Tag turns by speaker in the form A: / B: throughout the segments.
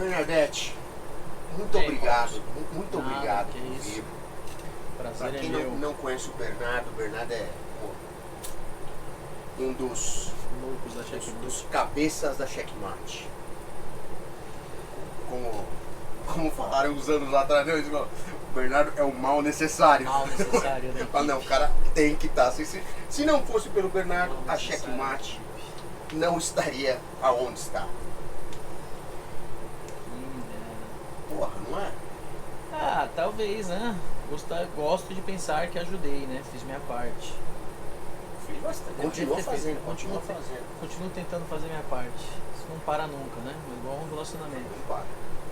A: Bernadette, muito obrigado, muito obrigado
B: que
A: por
B: isso.
A: vir.
B: Prazer
A: Pra quem
B: é meu.
A: não conhece o Bernardo é um dos
B: Loucos da checkmate.
A: dos cabeças da checkmate. Como falaram uns anos lá atrás, né? O Bernardo é o mal necessário.
B: Mal necessário, né?
A: Ah, não, o cara tem que estar. Se não fosse pelo Bernardo, a checkmate não estaria aonde está. Porra, não é?
B: Ah, talvez, né? Gosto de pensar que ajudei, né? Fiz minha parte.
A: Fiz bastante. Continua fazendo, continua fazendo.
B: Continuo tentando fazer minha parte. Isso não para nunca, né? Igual um relacionamento.
A: Não para.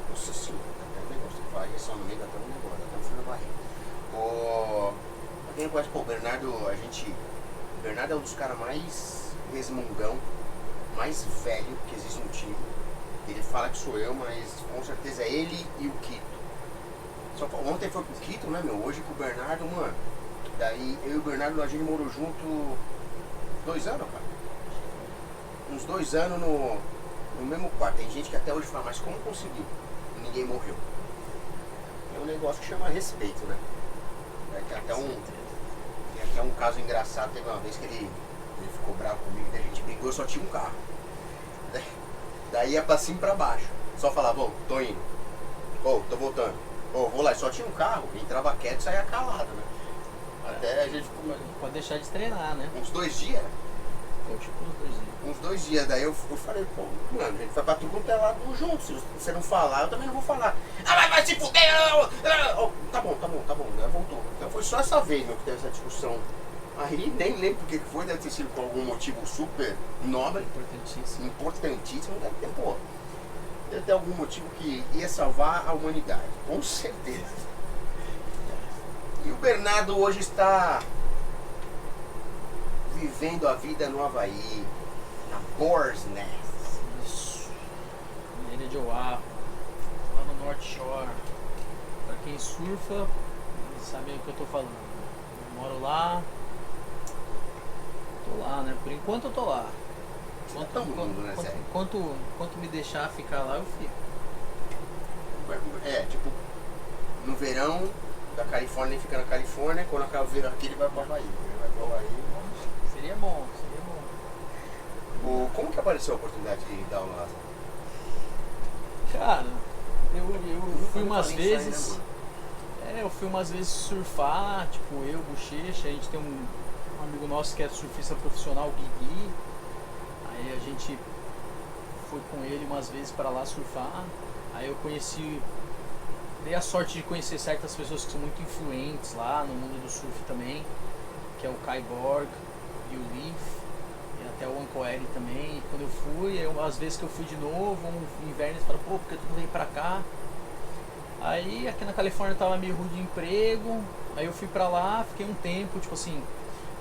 A: Nossa senhora, até um negócio. Vai só no meio, dá até um negócio, até um frio na barriga. Pra quem não conhece, o Bernardo, o Bernardo é um dos caras mais resmungão, mais velho que existe no time. Ele fala que sou eu, mas com certeza é ele e o Quito. Só que ontem foi com o Quito, né, meu? Hoje com o Bernardo, mano. Daí eu e o Bernardo, a gente morou junto 2 anos, cara. Uns 2 anos no mesmo quarto. Tem gente que até hoje fala, mas como conseguiu? Ninguém morreu. É um negócio que chama respeito, né? Tem até um caso engraçado, teve uma vez que ele ficou bravo comigo, daí a gente brigou, só tinha um carro. Daí ia pra cima e pra baixo. Só falava, ô, tô indo. Ô, tô voltando. Ô, vou lá. Só tinha um carro, entrava quieto e saía calado, né? Até a gente ficou...
B: Pode deixar de treinar, né?
A: Uns 2 dias.
B: Pô, tipo uns 2 dias.
A: Uns 2 dias. Daí eu falei, pô, mano, a gente vai pra tudo quanto é lado junto. Se você não falar, eu também não vou falar. Ah, vai se fuder! Tá bom. Daí voltou. Então foi só essa vez, meu, que teve essa discussão. Aí nem lembro porque que foi, deve ter sido por algum motivo super nobre. Importantíssimo. Deve ter algum motivo que ia salvar a humanidade. Com certeza. E o Bernardo hoje está vivendo a vida no Havaí, na BOARS NEST.
B: Isso. Na ilha de Ohhh, lá no North Shore. Pra quem surfa, sabe o que eu tô falando. Eu moro lá. Tô lá, né? Por enquanto eu tô lá. Enquanto me deixar ficar lá, eu fico.
A: É, tipo, no verão da Califórnia ele fica na Califórnia, quando acaba o verão aqui ele vai pro Havaí.
B: Seria bom.
A: Como que apareceu a oportunidade de dar aula lá?
B: Cara, eu fui umas vezes. Eu fui umas vezes surfar, tipo eu, Bochecha, a gente tem um amigo nosso que é surfista profissional, o Guigui. Aí a gente foi com ele umas vezes para lá surfar. Aí eu dei a sorte de conhecer certas pessoas que são muito influentes lá no mundo do surf também, que é o Kai Borg e o Leaf, e até o Ohhh também. E quando eu fui, às vezes que eu fui de novo, um inverno, eles falaram, pô, porque tu não veio pra cá? Aí aqui na Califórnia eu tava meio ruim de emprego, aí eu fui pra lá, fiquei um tempo, tipo assim,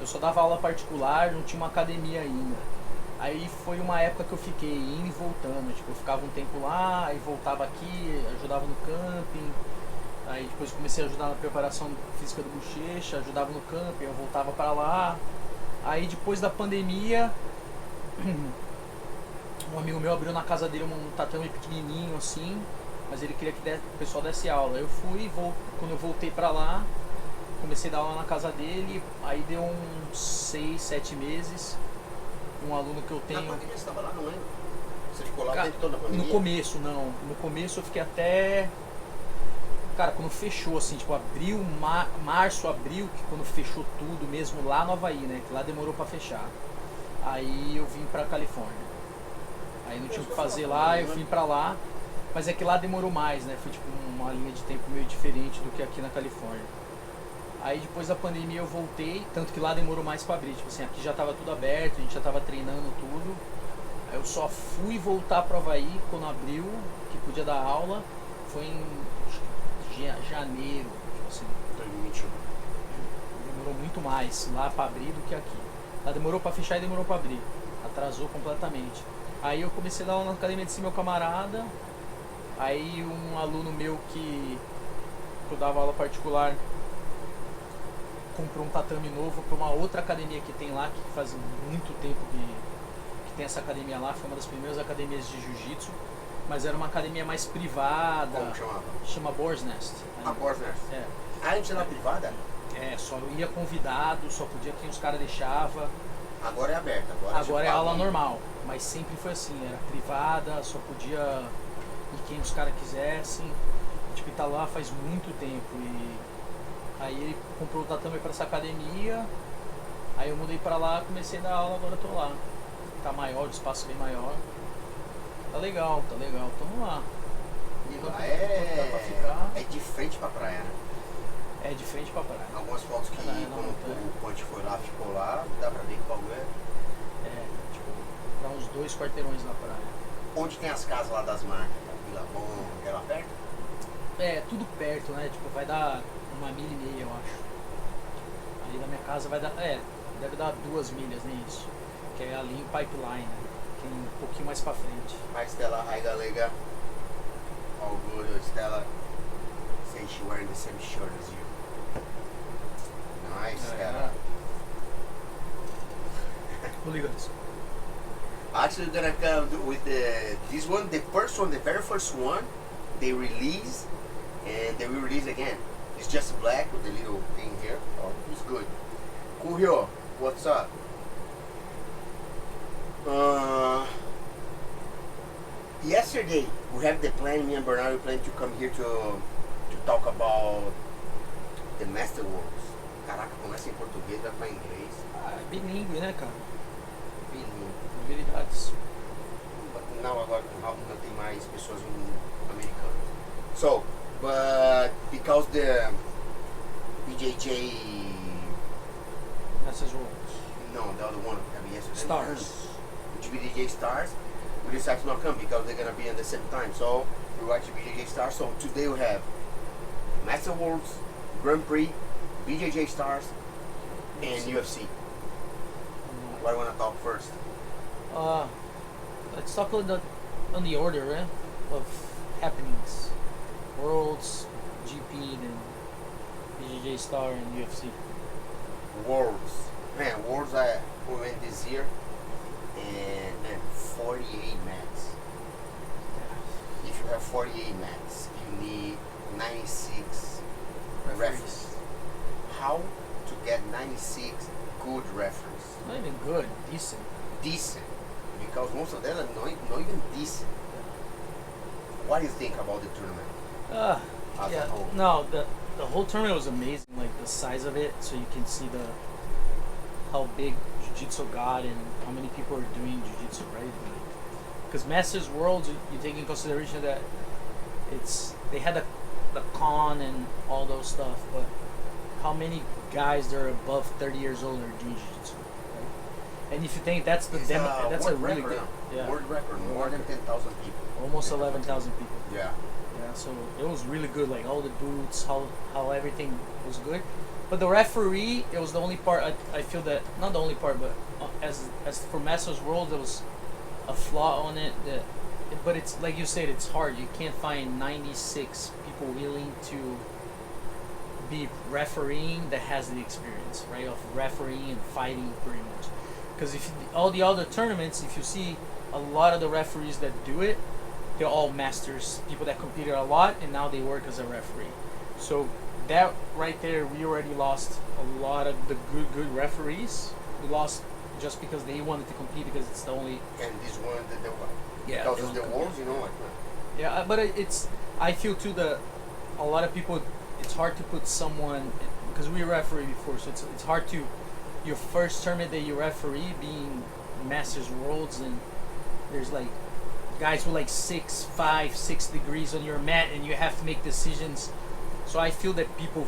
B: eu só dava aula particular, não tinha uma academia ainda. Aí foi uma época que eu fiquei indo e voltando, tipo, eu ficava um tempo lá, aí voltava aqui, ajudava no camping. Aí depois comecei a ajudar na preparação física do Bochecha, ajudava no camping, eu voltava pra lá. Aí depois da pandemia, um amigo meu abriu na casa dele um tatame pequenininho assim, mas ele queria que o pessoal desse aula. Eu fui, quando eu voltei pra lá, comecei a dar aula na casa dele, aí deu uns 6, 7 meses. Um aluno que eu tenho...
A: Na pandemia você estava lá, não lembro? Você ficou lá o tempo todo na pandemia?
B: No começo, não. No começo eu fiquei até... Cara, quando fechou, assim, tipo, abril, março, abril, que quando fechou tudo mesmo lá no Havaí, né? Que lá demorou pra fechar. Aí eu vim pra Califórnia. Aí não tinha o que fazer lá, eu vim pra lá. Mas é que lá demorou mais, né? Foi tipo uma linha de tempo meio diferente do que aqui na Califórnia. Aí depois da pandemia eu voltei, tanto que lá demorou mais pra abrir. Tipo assim, aqui já tava tudo aberto, a gente já tava treinando tudo. Aí eu só fui voltar pro Havaí quando abriu, que podia dar aula. Foi em janeiro, tipo assim.
A: 2021.
B: Demorou muito mais lá pra abrir do que aqui. Lá demorou pra fechar e demorou pra abrir. Atrasou completamente. Aí eu comecei a dar aula na academia desse meu camarada. Aí um aluno meu que eu dava aula particular comprou um tatame novo para uma outra academia que tem lá, que faz muito tempo que tem essa academia lá, foi uma das primeiras academias de jiu-jitsu. Mas era uma academia mais privada.
A: Como chamava?
B: Chama BOARS NEST.
A: A BOARS NEST.
B: É.
A: Ah, antes era privada?
B: É, só ia convidado, só podia quem os caras deixavam.
A: Agora é aberta.
B: Agora é aula normal, mas sempre foi assim, era privada, só podia ir quem os caras quisessem. Tipo, tá lá faz muito tempo e aí ele comprou o tatame pra essa academia, aí eu mudei pra lá, comecei a dar aula, agora eu tô lá. Tá maior, o espaço bem maior. Tá legal, tamo lá.
A: E
B: Enquanto-
A: lá
B: enquanto dá pra ficar.
A: é de frente pra praia, né?
B: É de frente pra praia.
A: Algumas fotos que quando o Ponte foi lá, ficou lá, dá pra ver que o bagulho é...
B: É, tipo, dá uns 2 quarteirões na praia.
A: Onde tem as casas lá das marcas? Vila Bom, é lá perto?
B: É, tudo perto, né? Tipo, vai dar 1,5 milha, eu acho. Ali da minha casa vai dar, deve dar 2 milhas, nem isso. Que é ali em Pipeline, né? Que é um pouquinho mais pra frente.
A: A Stella, hi Galega. All good, Stella. Say she wearing the same shirt as you. Nice, Stella.
B: Hooligans.
A: Actually, we're gonna come with this one, the first one, the very first one, they release, and they will release again. It's just black with the little thing here. Oh, it's good. Kuhyo, what's up? Yesterday, we have the plan, me and Bernardo plan to come here to talk about the Master Worlds. Caraca, começa em português, vai pra inglês.
B: Ah, é bilíngue, né, cara?
A: Bilíngue.
B: Habilidades.
A: Não, agora não tem mais pessoas americanas. So, but because the BJJ,
B: Nessas ruas.
A: no, the other one, I mean, yesterday,
B: Stars.
A: BJJ Stars, we decided to not come because they're gonna be at the same time. So we watch BJJ Stars. So today we have Master Worlds, Grand Prix, BJJ Stars, and UFC. What do you wanna talk first?
B: Let's talk on the order, right? Of happenings. Worlds, GP, then BJJ Star, and UFC.
A: Worlds. Man, Worlds we went this year, and man, 48 mats. If you have 48 mats, you need 96 referees. How to get 96 good referees?
B: Not even good, decent.
A: Decent. Because most of them are not even decent. What do you think about the tournament? As a whole?
B: No, the whole tournament was amazing. Like the size of it, so you can see how big Jiu-Jitsu got and how many people are doing Jiu-Jitsu, right? Because Masters Worlds, you take in consideration that they had the con and all those stuff, but how many guys that are above 30 years old are doing Jiu-Jitsu? Right? And if you think that's that's a really good
A: world record, more than 10,000 people.
B: Almost 11,000 people.
A: Yeah.
B: Yeah, so it was really good, like all the boots, how everything was good. But the referee, it was the only part, I feel that, not the only part, but as for Masters World, there was a flaw on it, but it's, like you said, it's hard. You can't find 96 people willing to be refereeing that has the experience, right, of refereeing and fighting pretty much. Because if all the other tournaments, if you see a lot of the referees that do it, they're all masters, people that competed a lot, and now they work as a referee. So that right there, we already lost a lot of the good referees. We lost just because they wanted to compete because it's the only.
A: And this one, the one.
B: Yeah.
A: Because it's the Worlds, you know what?
B: Yeah, but it's. I feel too that a lot of people. It's hard to put someone because we referee before, so it's hard to your first tournament that you referee being Masters Worlds, and there's like guys with like 6 degrees on your mat, and you have to make decisions. So I feel that people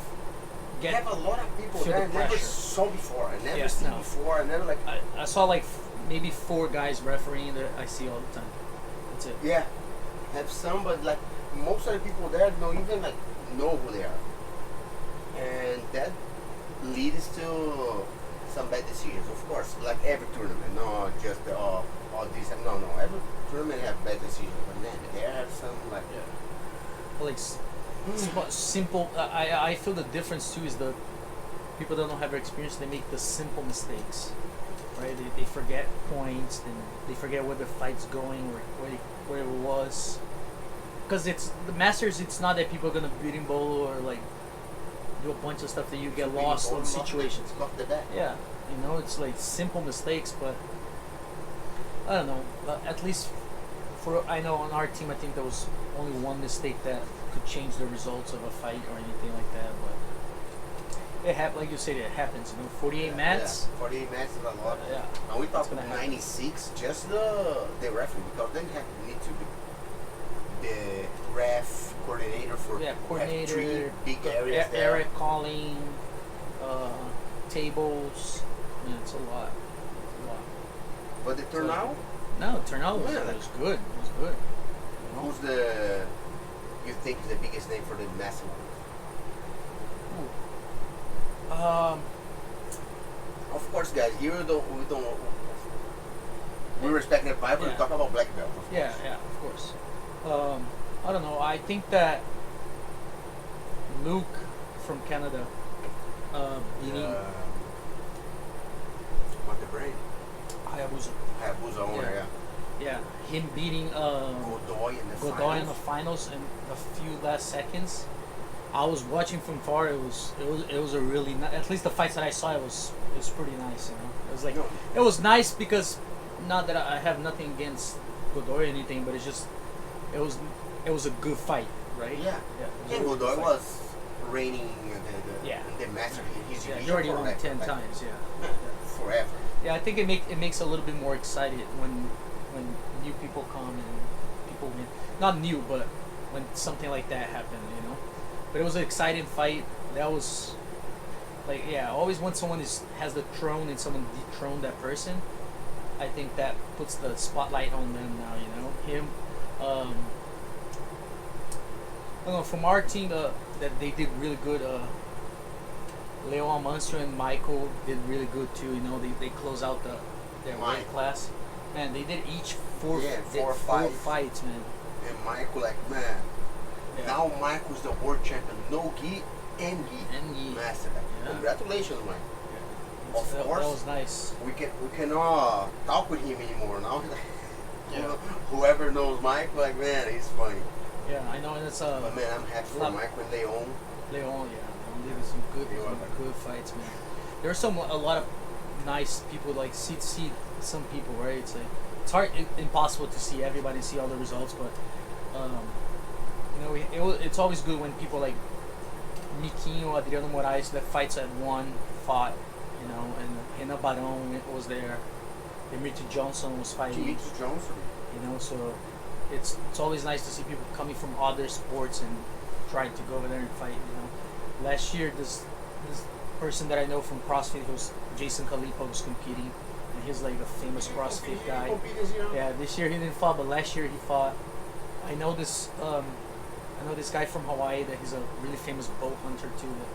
A: You have a lot of people
B: feel
A: that I
B: the
A: never
B: pressure.
A: saw before. I never
B: Yes,
A: seen
B: no.
A: before. I never like.
B: I saw like maybe 4 guys refereeing that I see all the time. That's it.
A: Yeah, have some, but like most of the people there don't even like know who they are, and that leads to some bad decisions. Of course, like every tournament, not just all this. No. Every tournament have bad decisions, but then they have some like.
B: Like simple. I feel the difference too is the people that don't have experience. They make the simple mistakes, right? They forget points, and they forget where the fight's going, where it was. Because it's the Masters, it's not that people are gonna beating bolo or like do a bunch of stuff that you get lost in situations. Yeah, you know, it's like simple mistakes, but I don't know. At least for I know on our team, I think there was only one mistake that could change the results of a fight or anything like that. But it like you said, it happens. You know, 48 mats.
A: Yeah. 48 mats is a lot.
B: Yeah.
A: And we talked about 96, just the referee, because then you need to be the ref coordinator for
B: coordinator,
A: 3 big areas there.
B: Eric calling, tables. I mean, it's a lot.
A: But the turnout?
B: No, turnout was good. It was good. You know?
A: Who's the you think is the biggest name for the massive one? Of course, guys. Here we respect the Bible. We talk about black belt.
B: Yeah, of course. I don't know. I think that Luke from Canada beating
A: what the brain? Hayabusa owner,
B: yeah. Him beating
A: Godoy
B: in the finals in a few last seconds. I was watching from far. It was a really at least the fights that I saw, it was pretty nice. You know, it was like it was nice because not that I have nothing against Godoy or anything, but it's just it was a good fight, right?
A: Yeah. And Godoy was reigning the master. He's
B: he already won 10 times. Yeah.
A: Forever.
B: Yeah, I think it makes a little bit more excited when new people come and people win. Not new, but when something like that happened, you know. But it was an exciting fight. That was like always when someone has the throne and someone dethroned that person, I think that puts the spotlight on them now. You know, him. I don't know, from our team that they did really good. Leo Almancio and Michael did really good too. You know, they close out their weight class. Man, they did each four fights, man.
A: And Michael, now Michael's the world champion, no gi and gi master. Congratulations, Mike.
B: Yeah.
A: Of course,
B: that was nice.
A: We cannot talk with him anymore now. Whoever knows Mike, man, he's funny.
B: Yeah, I know, and it's
A: but man, I'm happy for Mike and Leon.
B: Leon, they did some good fights, man. There's a lot of nice people, like see some people, right? It's like it's impossible to see everybody, see all the results, but you know, it's always good when people like Miquinho, Adriano Moraes, that fights at one fought, you know, and Renan Barão was there. Demetri Johnson was fighting. You know, so it's always nice to see people coming from other sports and trying to go over there and fight. You know, last year this person that I know from CrossFit was Jason Khalifa was competing, and he's like a famous CrossFit guy. Yeah, this year he didn't fight, but last year he fought. I know this guy from Hawaii that he's a really famous bow hunter too. That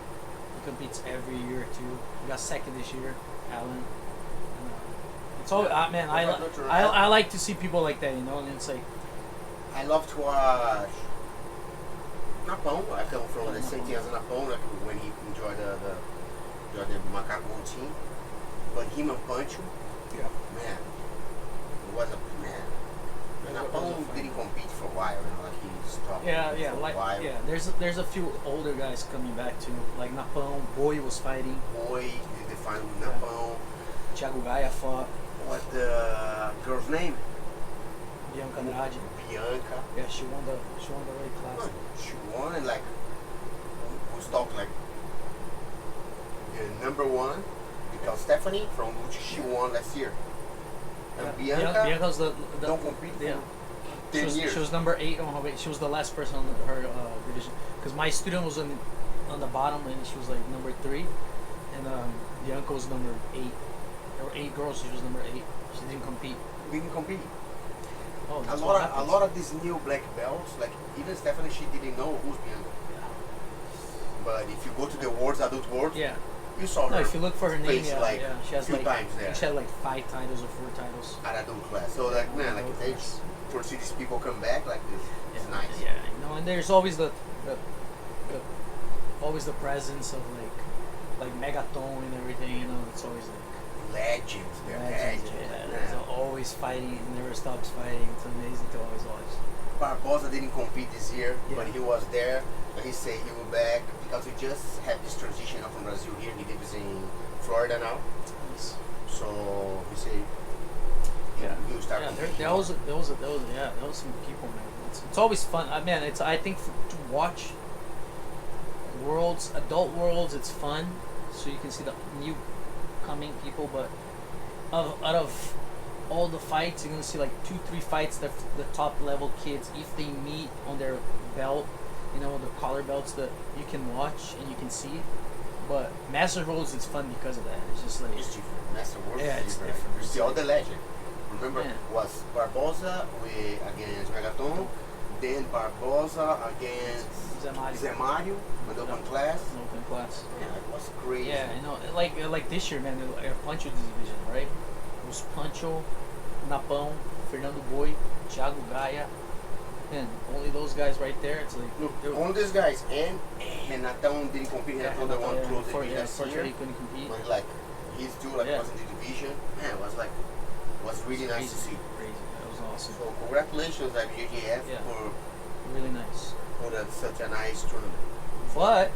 B: he competes every year too. He got second this year, Alan. It's all man. I like to see people like that, you know, and it's like.
A: I love to watch Napão. I come from the same team as Napão, like when he enjoyed the Macaco team. But him and Pancho, man, it was a man. Napão didn't compete for a while, you know, like he stopped. For a while.
B: There's a few older guys coming back too, like Napão. Boy was fighting.
A: Boy did the final with Napão.
B: Thiago Gaia fought.
A: What the girl's name?
B: Bianca Andrade.
A: Bianca.
B: Yeah, she won the weight class.
A: She won, and like who's talking like the number one, because Stephanie from Lucha, she won last year. And
B: Bianca's the
A: don't compete.
B: Yeah.
A: 10 years.
B: She was number 8 on her weight. She was the last person on her division. Because my student was on the bottom, and she was like number 3, and Bianca was number 8. There were 8 girls. She was number 8. She didn't compete. Oh,
A: a lot of these new black belts, like even Stephanie, she didn't know who's Bianca. But if you go to the adult world, you saw her.
B: No, if you look for her name,
A: she has
B: like
A: times there.
B: She had like 5 titles or 4 titles
A: at adult class. So like man, like if they foresee these people come back like this, it's nice.
B: Yeah, you know, and there's always the presence of like Megaton and everything. You know, it's always like
A: legends. They're
B: always fighting, never stops fighting. It's amazing to always watch.
A: Barbosa didn't compete this year,
B: Yeah.
A: but he was there. But he said he will back because we just had this transition from Brazil here. He lives in Florida now,
B: Yes.
A: so he said
B: Yeah.
A: he will start
B: Yeah,
A: competing.
B: there was some people, man. It's always fun. Man, I think to watch adult worlds, it's fun, so you can see the new coming people. But out of all the fights, you're gonna see like 2-3 fights that the top level kids, if they meet on their belt, you know, the collar belts that you can watch and you can see. But Master Worlds, it's fun because of that. It's just like
A: It's different. Master World
B: Yeah,
A: is
B: it's
A: different.
B: different.
A: You see all the legend. Remember,
B: Yeah.
A: was Barbosa against Megaton, then Barbosa against Zemario in the open class.
B: Open class.
A: Yeah, it was crazy.
B: Yeah, you know, like this year, man, a Pancho division, right? It was Pancho, Napão, Fernando Boi, Thiago Gaia, and only those guys right there. It's like
A: Look,
B: they were-
A: all these guys, and Nathan didn't compete.
B: yeah,
A: Nathan the one
B: yeah,
A: close
B: for-
A: the
B: yeah,
A: last
B: unfortunately
A: year.
B: he couldn't compete.
A: But like, he's still like
B: Yeah.
A: was in the division. Man, it was like, was really nice to see.
B: Crazy. That was awesome.
A: So congratulations, IBJJF,
B: Yeah.
A: for
B: Really nice.
A: such a nice tournament.
B: But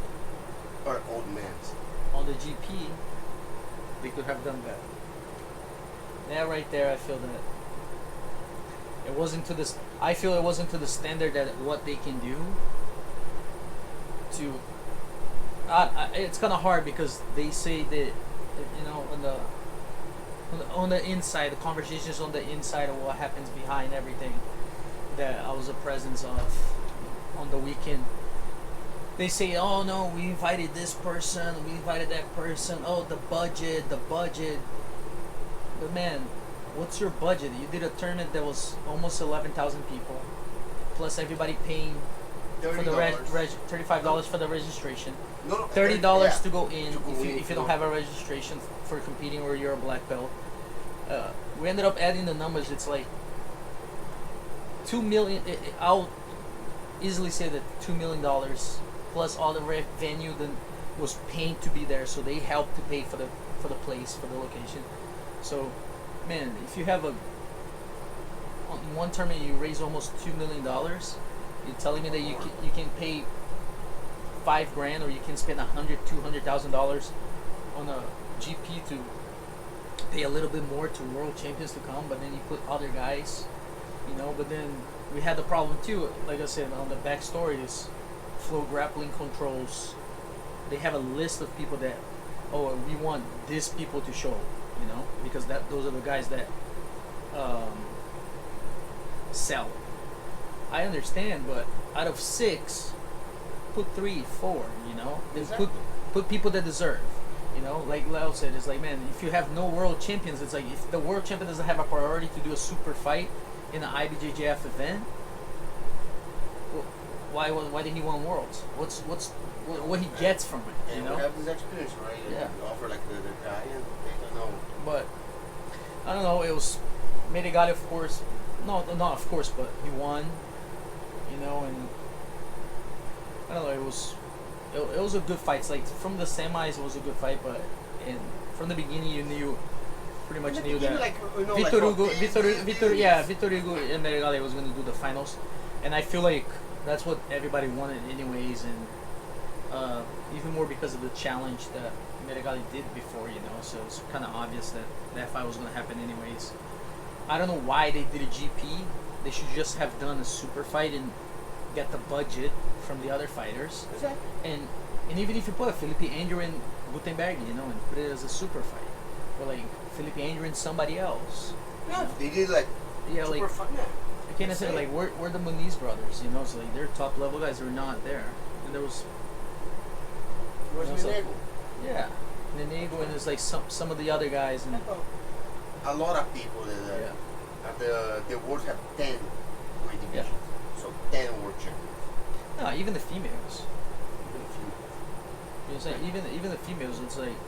A: For old man's.
B: on the GP, they could have done better. That right there, I feel that it wasn't to this. I feel it wasn't to the standard that what they can do. To, it's kind of hard because they say that, you know, on the inside, the conversations on the inside of what happens behind everything that I was a presence of on the weekend. They say, oh no, we invited this person, we invited that person, oh the budget. But man, what's your budget? You did a tournament that was almost 11,000 people, plus everybody paying for the $35 for the registration,
A: No,
B: $30
A: yeah.
B: to go in
A: To go in,
B: if you don't have a registration for competing or you're a black belt. We ended up adding the numbers. It's like 2 million. I'll easily say that $2 million plus all the venue then was paying to be there, so they helped to pay for the place, for the location. So, man, if you have on one tournament you raise almost $2 million, you're telling me that you can pay $5,000 or you can spend $200,000 on a GP to pay a little bit more to world champions to come, but then you put other guys, you know. But then we had the problem too, like I said, on the backstory is Flow Grappling controls. They have a list of people that, oh, we want these people to show, you know, because those are the guys that sell. I understand, but out of 6, put 3, 4, you know, then
A: Exactly.
B: put people that deserve. You know, like Leo said, it's like, man, if you have no world champions, it's like if the world champion doesn't have a priority to do a super fight in an IBJJF event, why did he win worlds? What he gets from it? You
A: And
B: know.
A: we have this experience, right?
B: Yeah.
A: You offer like the guy, and they don't know.
B: But I don't know. It was Menegali, of course. No, not of course, but he won. You know, and I don't know. It was a good fight. It's like from the semis, it was a good fight, but from the beginning, you pretty much knew that
A: Like, you know,
B: Vitor
A: like,
B: Hugo,
A: oh,
B: Vitor Hugo and Menegali was going to do the finals, and I feel like that's what everybody wanted anyways, and even more because of the challenge that Menegali did before, you know. So it's kind of obvious that that fight was going to happen anyways. I don't know why they did a GP. They should just have done a super fight and get the budget from the other fighters.
A: Exactly.
B: And even if you put Felipe Andrew and Gutenberg, you know, and put it as a super fight, or like Felipe Andrew and somebody else.
A: Yeah, they did like
B: Yeah,
A: super
B: like
A: fun. Yeah.
B: I can't say like we're the Muniz brothers, you know. So like they're top level guys who are not there, and there was
A: It was
B: Also-
A: Minego.
B: yeah, Nenego and there's like some of the other guys, and
A: A lot of people that
B: yeah.
A: the world have 10 weight divisions. So 10 world champions.
B: No, even the females.
A: Even a few.
B: You know what I'm saying? Even the females, it's like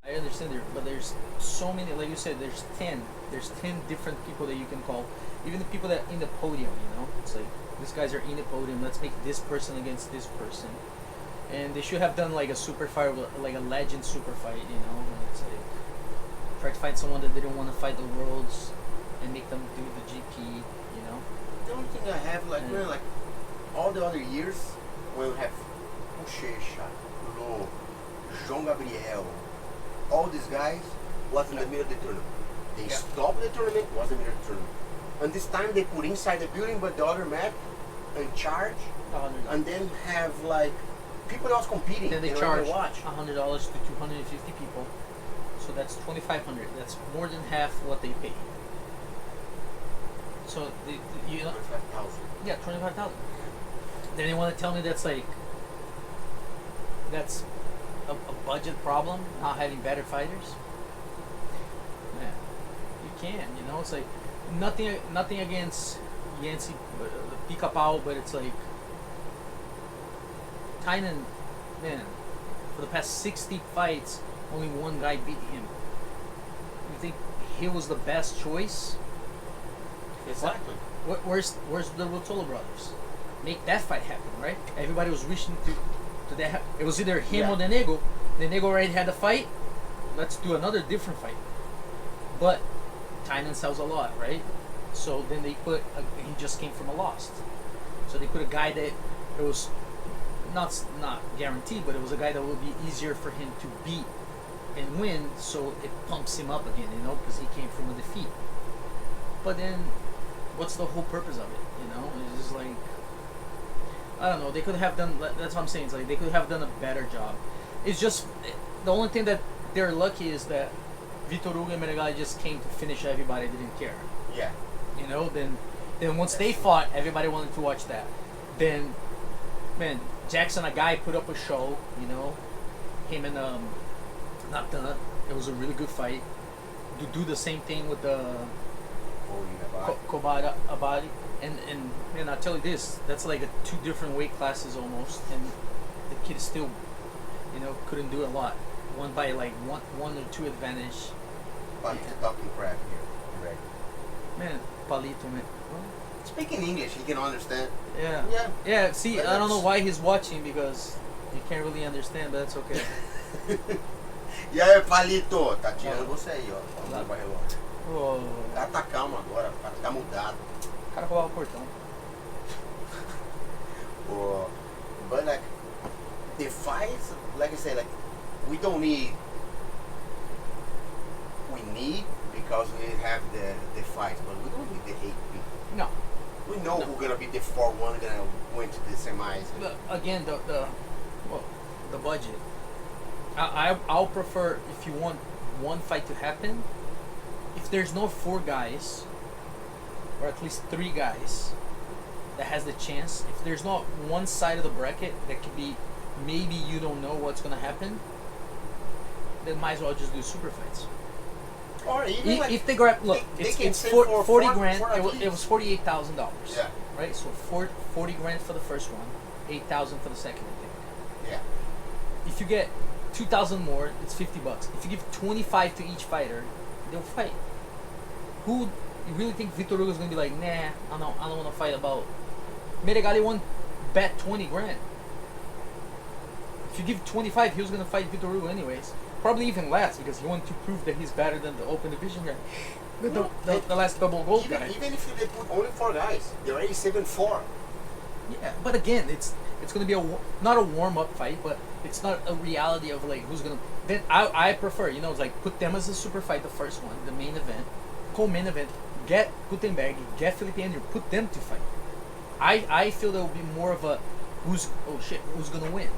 B: I understand there, but there's so many. Like you said, there's 10. There's 10 different people that you can call. Even the people that in the podium, you know. It's like these guys are in the podium. Let's make this person against this person. And they should have done like a super fight, like a legend super fight, you know. And it's like Try to find someone that didn't want to fight the worlds and make them do the GP, you know?
A: The only thing I have, like,
B: Yeah.
A: like all the other years, when we have Bochecha, Lo, João Gabriel, all these guys was in the middle of the tournament. They
B: Yeah.
A: stopped the tournament, was in the middle of the tournament. And this time they put inside the building, but the other mat in charge, and then have like people that was competing.
B: Then they
A: don't
B: charge
A: even watch.
B: $100 to 250 people, so that's $2,500. That's more than half what they pay. So you know,
A: 25,000.
B: yeah, 25,000. Then they want to tell me that's like that's a budget problem, not having better fighters. Yeah, you can, you know, it's like nothing against Yancy, Pica-Pau, but it's like Tynan, man, for the past 60 fights, only one guy beat him. You think he was the best choice?
A: Exactly.
B: Where's the Rotolo brothers? Make that fight happen, right? Everybody was wishing to that. It was either him or the Nego. The Nego already had the fight. Let's do another different fight. But Tynan sells a lot, right? So then they put he just came from a loss. So they put a guy that it was not guaranteed, but it was a guy that would be easier for him to beat and win. So it pumps him up again, you know, because he came from a defeat. But then, what's the whole purpose of it? You know, it's just like, I don't know. They could have done. That's what I'm saying. It's like they could have done a better job. It's just the only thing that they're lucky is that Vitor Hugo and Menegali just came to finish everybody. Didn't care.
A: Yeah.
B: You know. Then once they fought, everybody wanted to watch that. Then, man, Jackson, a guy put up a show. You know, him and Nathan. It was a really good fight. To do the same thing with the Kobada Abadi. And man, I'll tell you this, that's like two different weight classes almost, and the kid still, you know, couldn't do a lot. Won by like one or two advantage.
A: Palito talking crap here. Right.
B: Man, Palito, man.
A: Speaking English, he can understand.
B: Yeah.
A: Yeah.
B: Yeah, see,
A: But
B: I don't know why he's watching, because you can't really understand, but that's okay.
A: E aí, Palito? Tá tirando você aí, ó. Vamos pro relógio.
B: Oh,
A: O cara tá calmo agora, o cara tá mudado.
B: o cara roubava o portão.
A: But like, the fights, like I said, like, we need because we have the fights, but we don't need the 8 people.
B: No.
A: We know who's gonna be the 4-1 gonna win to the semis.
B: Again, the budget. I'll prefer, if you want one fight to happen, if there's no 4 guys, or at least 3 guys that has the chance, if there's not one side of the bracket that could be, maybe you don't know what's going to happen, then might as well just do super fights.
A: Or even like,
B: if they grab, look, it's 40 grand, it was $48,000.
A: Yeah.
B: Right? So 40 grand for the first one, 8,000 for the second, I think.
A: Yeah.
B: If you get 2,000 more, it's $50. If you give 25 to each fighter, they'll fight. Who you really think Vitor Hugo is gonna be like? Nah, I don't want to fight about. Menegali won, bet 20 grand. If you give 25, he was gonna fight Vitor Hugo anyways. Probably even less, because he wanted to prove that he's better than the open division guy, the last double gold guy.
A: Even if they put only 4 guys, they already 7-4.
B: Yeah, but again, it's gonna be not a warm up fight, but it's not a reality of like who's gonna. Then I prefer, you know, it's like put them as a super fight, the first one, the main event, co-main event. Get Gutenberg, get Felipe Andrew, put them to fight. I feel there will be more of a who's gonna win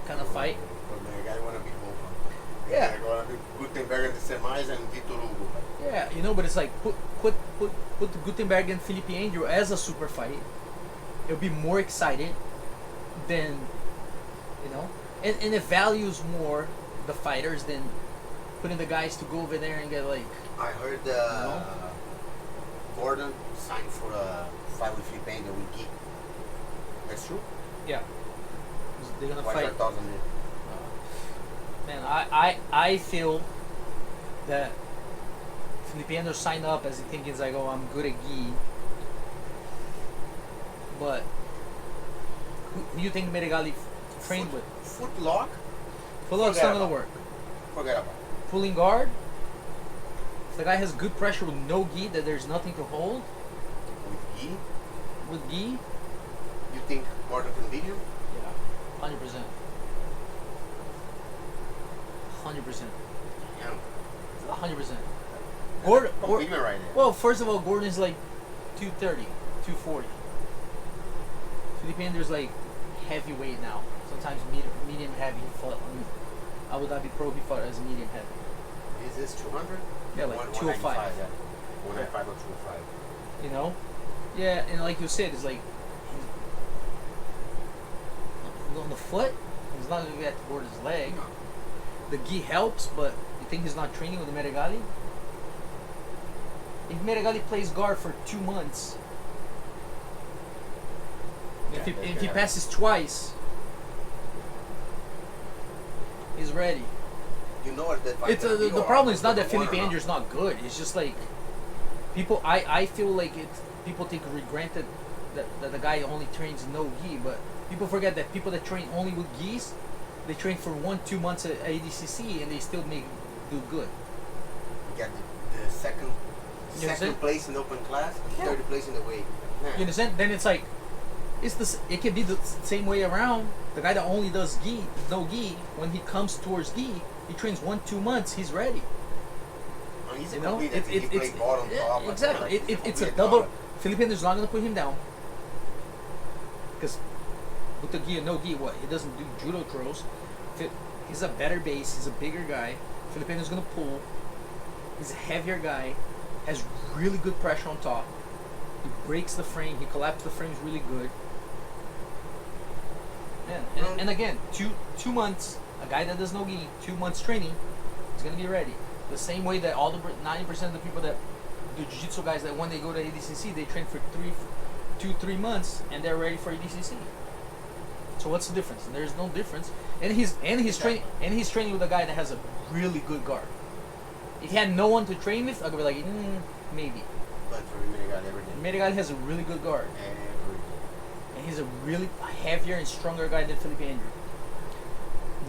B: kind of fight.
A: But man, I wanna be both.
B: Yeah.
A: I wanna be Gutenberg and the semis and Vitor Hugo.
B: Yeah, you know, but it's like put Gutenberg and Felipe Andrew as a super fight. It'll be more excited than, you know, and it values more the fighters than putting the guys to go over there and get like.
A: I heard Gordon signed for a fight with Felipe Andrew with Geek. That's true?
B: Yeah. They're gonna
A: Why
B: fight.
A: is that 1,000?
B: Man, I feel that Felipe Andrew signed up as he thinking like, oh, I'm good at gi. But who do you think Menegali trained with?
A: Footlock?
B: Footlock's not gonna work.
A: Forget about it.
B: Pulling guard? If the guy has good pressure with no gi, that there's nothing to hold.
A: With gi?
B: With gi?
A: You think Gordon can beat him?
B: Yeah, 100%. 100%.
A: Yeah.
B: 100%. Gordon,
A: Right there.
B: well, first of all, Gordon is like 230, 240. Felipe Andrew's like heavyweight now. Sometimes medium heavy. He fought on Abu Dhabi Pro. He fought as medium heavy.
A: Is this 200?
B: Yeah, like 205.
A: 195 or 205.
B: You know? Yeah, and like you said, it's like on the foot. He's not gonna get toward his leg.
A: No.
B: The gi helps, but you think he's not training with the Meregali? If Meregali plays guard for 2 months, if he passes twice, he's ready.
A: You know what that fight
B: It's the problem is not that Felipe Andrew's not good. It's just like people. I feel like people take for granted that the guy only trains no gi, but people forget that people that train only with gis, they train for 1-2 months at ADCC and they still do good.
A: You got the second place in the open class, and third place in the weight. Man.
B: You understand? Then it's like it can be the same way around. The guy that only does no gi, when he comes towards gi, he trains 1-2 months. He's ready.
A: Oh, he's a
B: You know,
A: complete he plays bottom top.
B: exactly.
A: Like,
B: It's a double. Felipe Andrew's not gonna put him down because with the gi and no gi, what he doesn't do judo throws. He's a better base. He's a bigger guy. Felipe Andrew's gonna pull. He's a heavier guy. Has really good pressure on top. He breaks the frame. He collapses the frames really good. Yeah, and again, two months. A guy that does no gi, 2 months training, is gonna be ready. The same way that all the 90% of the people that do jiu-jitsu guys that when they go to ADCC, they train for 2-3 months and they're ready for ADCC. So what's the difference? And there's no difference. And he's training with a guy that has a really good guard. If he had no one to train with, I could be like, maybe.
A: But for Meregali, everything.
B: Meregali has a really good guard.
A: Everything.
B: And he's a really heavier and stronger guy than Felipe Andrew.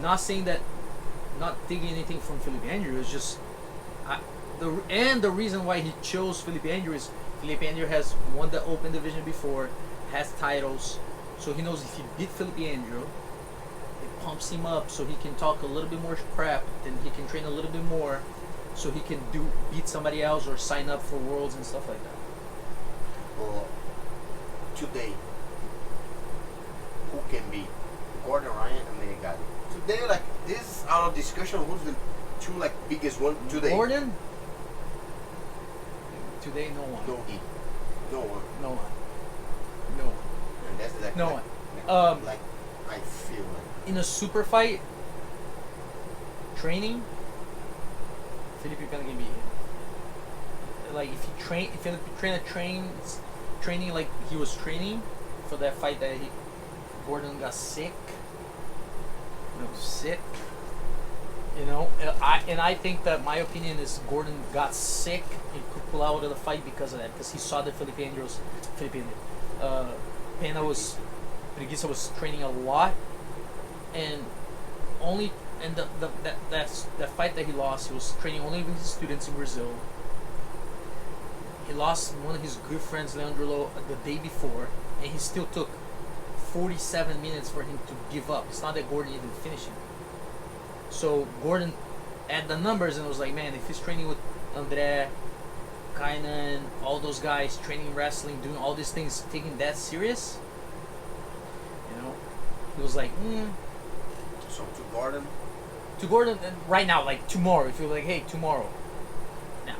B: Not saying that, not taking anything from Felipe Andrew, it's just, the reason why he chose Felipe Andrew is Felipe Andrew has won the open division before, has titles, so he knows if he beat Felipe Andrew, it pumps him up so he can talk a little bit more crap, then he can train a little bit more, so he can beat somebody else or sign up for worlds and stuff like that.
A: Well, today, who can beat Gordon Ryan and Meregali? Today, like, this is out of discussion. Who's the two biggest one today?
B: Gordon. Today, no one.
A: No one.
B: No one. No one.
A: And that's like
B: No one.
A: Like I feel like
B: In a super fight training, Felipe gonna get beat. Like if Felipe training like he was training for that fight that Gordon got sick. You know, I think that my opinion is Gordon got sick and could pull out of the fight because of that, because he saw that Preguiça was training a lot, and that fight that he lost, he was training only with his students in Brazil. He lost one of his good friends, Leandro, the day before, and he still took 47 minutes for him to give up. It's not that Gordon even finished him. So Gordon had the numbers and was like, man, if he's training with André, Kainan, all those guys, training wrestling, doing all these things, taking that serious, you know, he was like,
A: So to
B: Gordon, right now, like tomorrow, if you're like, hey, tomorrow, now,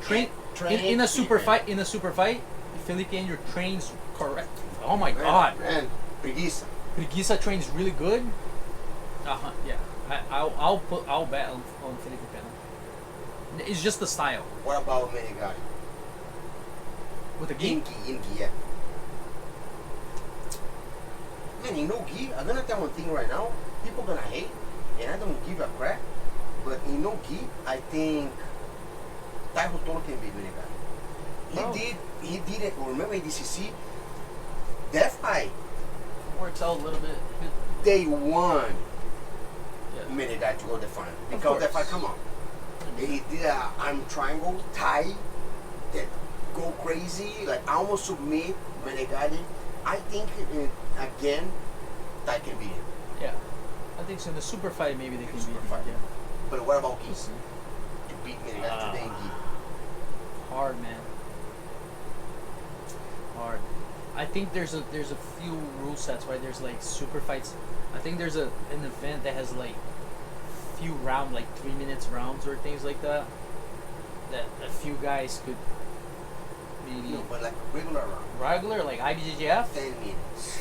B: train in a super fight. In a super fight, if Felipe Andrew trains correct. Oh my God,
A: man,
B: Preguiça trains really good. Yeah. I'll bet on Felipe Pena. It's just the style.
A: What about Meregali?
B: With the gi?
A: In gi, yeah. Man, you know gi, I'm gonna tell one thing right now. People gonna hate, and I don't give a crap. But in no gi, I think Tavolaro can beat Meregali. He did it. Remember ADCC? That fight
B: Works out a little bit.
A: they won. Meregali to go the final because that fight, come on. He did a arm triangle tie that go crazy, like almost submit Menegali. I think again, Thai can beat him.
B: Yeah, I think so. In the super fight, maybe they can beat him. Yeah.
A: But what about Gi? To beat Menegali today in Gi?
B: Hard, man. Hard. I think there's a few rule sets, right? There's like super fights. I think there's an event that has like few round, like 3 minutes rounds or things like that. That a few guys could maybe.
A: No, but like regular round.
B: Regular, like IBJJF.
A: 10 minutes.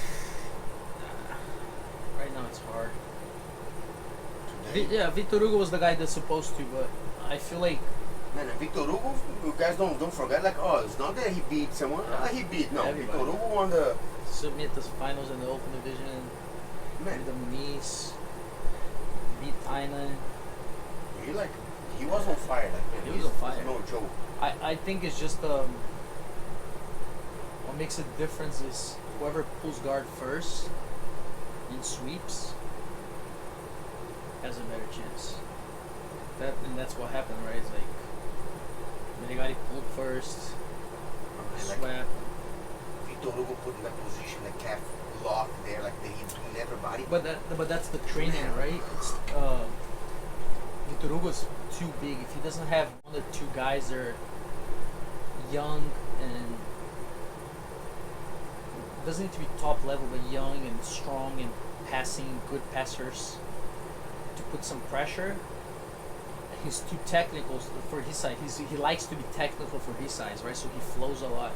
B: Right now it's hard.
A: Today?
B: Yeah, Victor Hugo was the guy that's supposed to, but I feel like.
A: Man, Victor Hugo, you guys don't forget, like, oh, it's not that he beat someone. He beat. No,
B: everybody.
A: Victor Hugo won the.
B: Submit the finals in the open division.
A: Man,
B: Beat the Muniz. Beat Thailand.
A: He was on fire, like, man.
B: He was on fire.
A: No joke.
B: I think it's just what makes a difference is whoever pulls guard first and sweeps has a better chance. That's what happened, right? It's like Menegali pulled first, swept.
A: Victor Hugo put in that position, the calf lock there, like he's doing everybody.
B: But that's the training, right? It's Victor Hugo's too big. If he doesn't have one or two guys that are young and doesn't need to be top level, but young and strong and passing, good passers to put some pressure. He's too technical for his size. He likes to be technical for his size, right? So he flows a lot.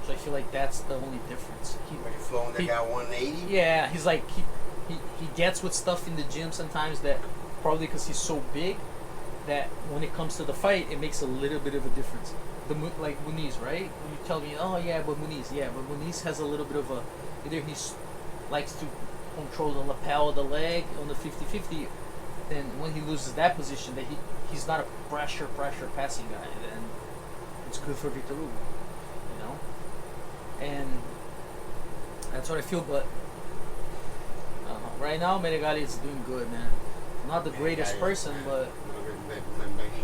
B: So I feel like that's the only difference.
A: When you flowing that guy 180?
B: Yeah, he's like he gets with stuff in the gym sometimes that probably because he's so big that when it comes to the fight, it makes a little bit of a difference. Like Muniz, right? You tell me, oh yeah, but Muniz has a little bit of a either he likes to control the lapel of the leg on the 50-50. Then when he loses that position, that he's not a pressure passing guy, and it's good for Victor Hugo, you know. And that's what I feel. But right now, Menegali is doing good, man. Not the greatest person, but
A: His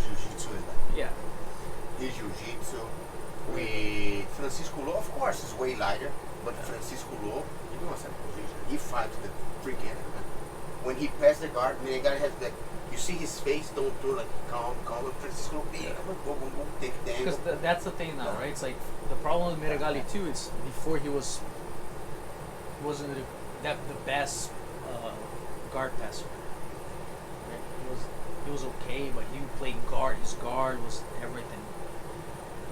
A: jiu-jitsu is like.
B: Yeah.
A: His jiu-jitsu with Francisco Lo, of course, is way lighter, but Francisco Lo, he knows that position. He fights the freaking man. When he passed the guard, Menegali has like, you see his face, don't throw like calm, Francisco Lo, boom, take the angle.
B: Because that's the thing now, right? It's like the problem with Menegali too is before he wasn't the best guard passer. Right? He was okay, but he played guard. His guard was everything.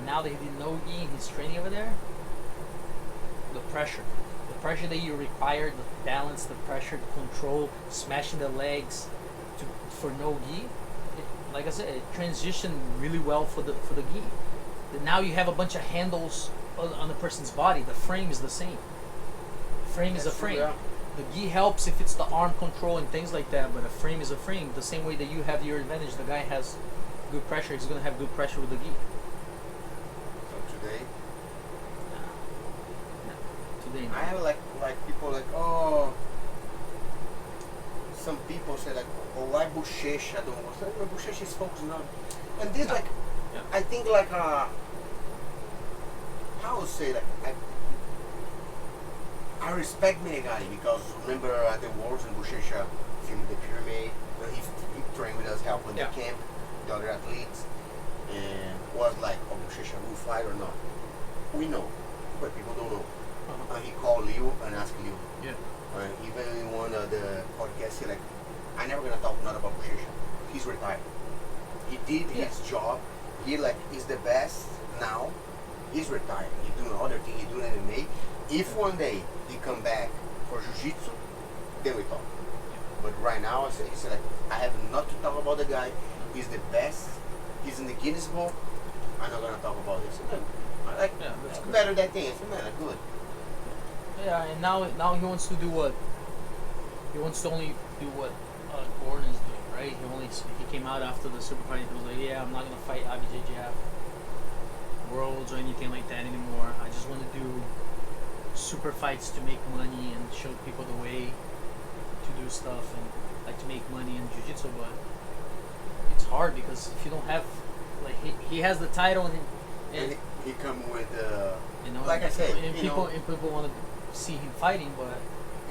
B: Now that he did no gi and he's training over there, the pressure that you require, the balance, the pressure, the control, smashing the legs for no gi, like I said, it transitioned really well for the gi. Now you have a bunch of handles on the person's body. The frame is the same. Frame is a frame.
A: Yeah.
B: The gi helps if it's the arm control and things like that, but a frame is a frame. The same way that you have your advantage, the guy has good pressure. He's gonna have good pressure with the gi.
A: Today,
B: No.
A: I have like people like, oh, some people say like, oh, why Bochecha don't go? Bochecha is focusing on, and this like, I think like how would say like I respect Menegali because remember at the Wars in Bochecha filmed the pyramid, he trained with us, helping the camp, the other athletes, and was like, oh, Bochecha will fight or not? We know, but people don't know. He called Leo and asked Leo.
B: Yeah.
A: Even in one of the podcasts, he like, I never gonna talk not about Bochecha. He's retired. He did his job. He like is the best now. He's retired. He's doing other things. He's doing MMA. If one day he come back for jiu-jitsu, then we talk. But right now, I say like, I have not to talk about the guy. He's the best. He's in the Guinness Book. I'm not gonna talk about this. I like better that thing. It's man, good.
B: Yeah, and now he wants to do what? He wants to only do what Gordon is doing, right? He came out after the super fight. He was like, yeah, I'm not gonna fight IBJJF Worlds or anything like that anymore. I just want to do super fights to make money and show people the way to do stuff and like to make money in jiu-jitsu. But it's hard because if you don't have, like, he has the title and
A: he come with
B: you know,
A: like I said,
B: and people want to see him fighting, but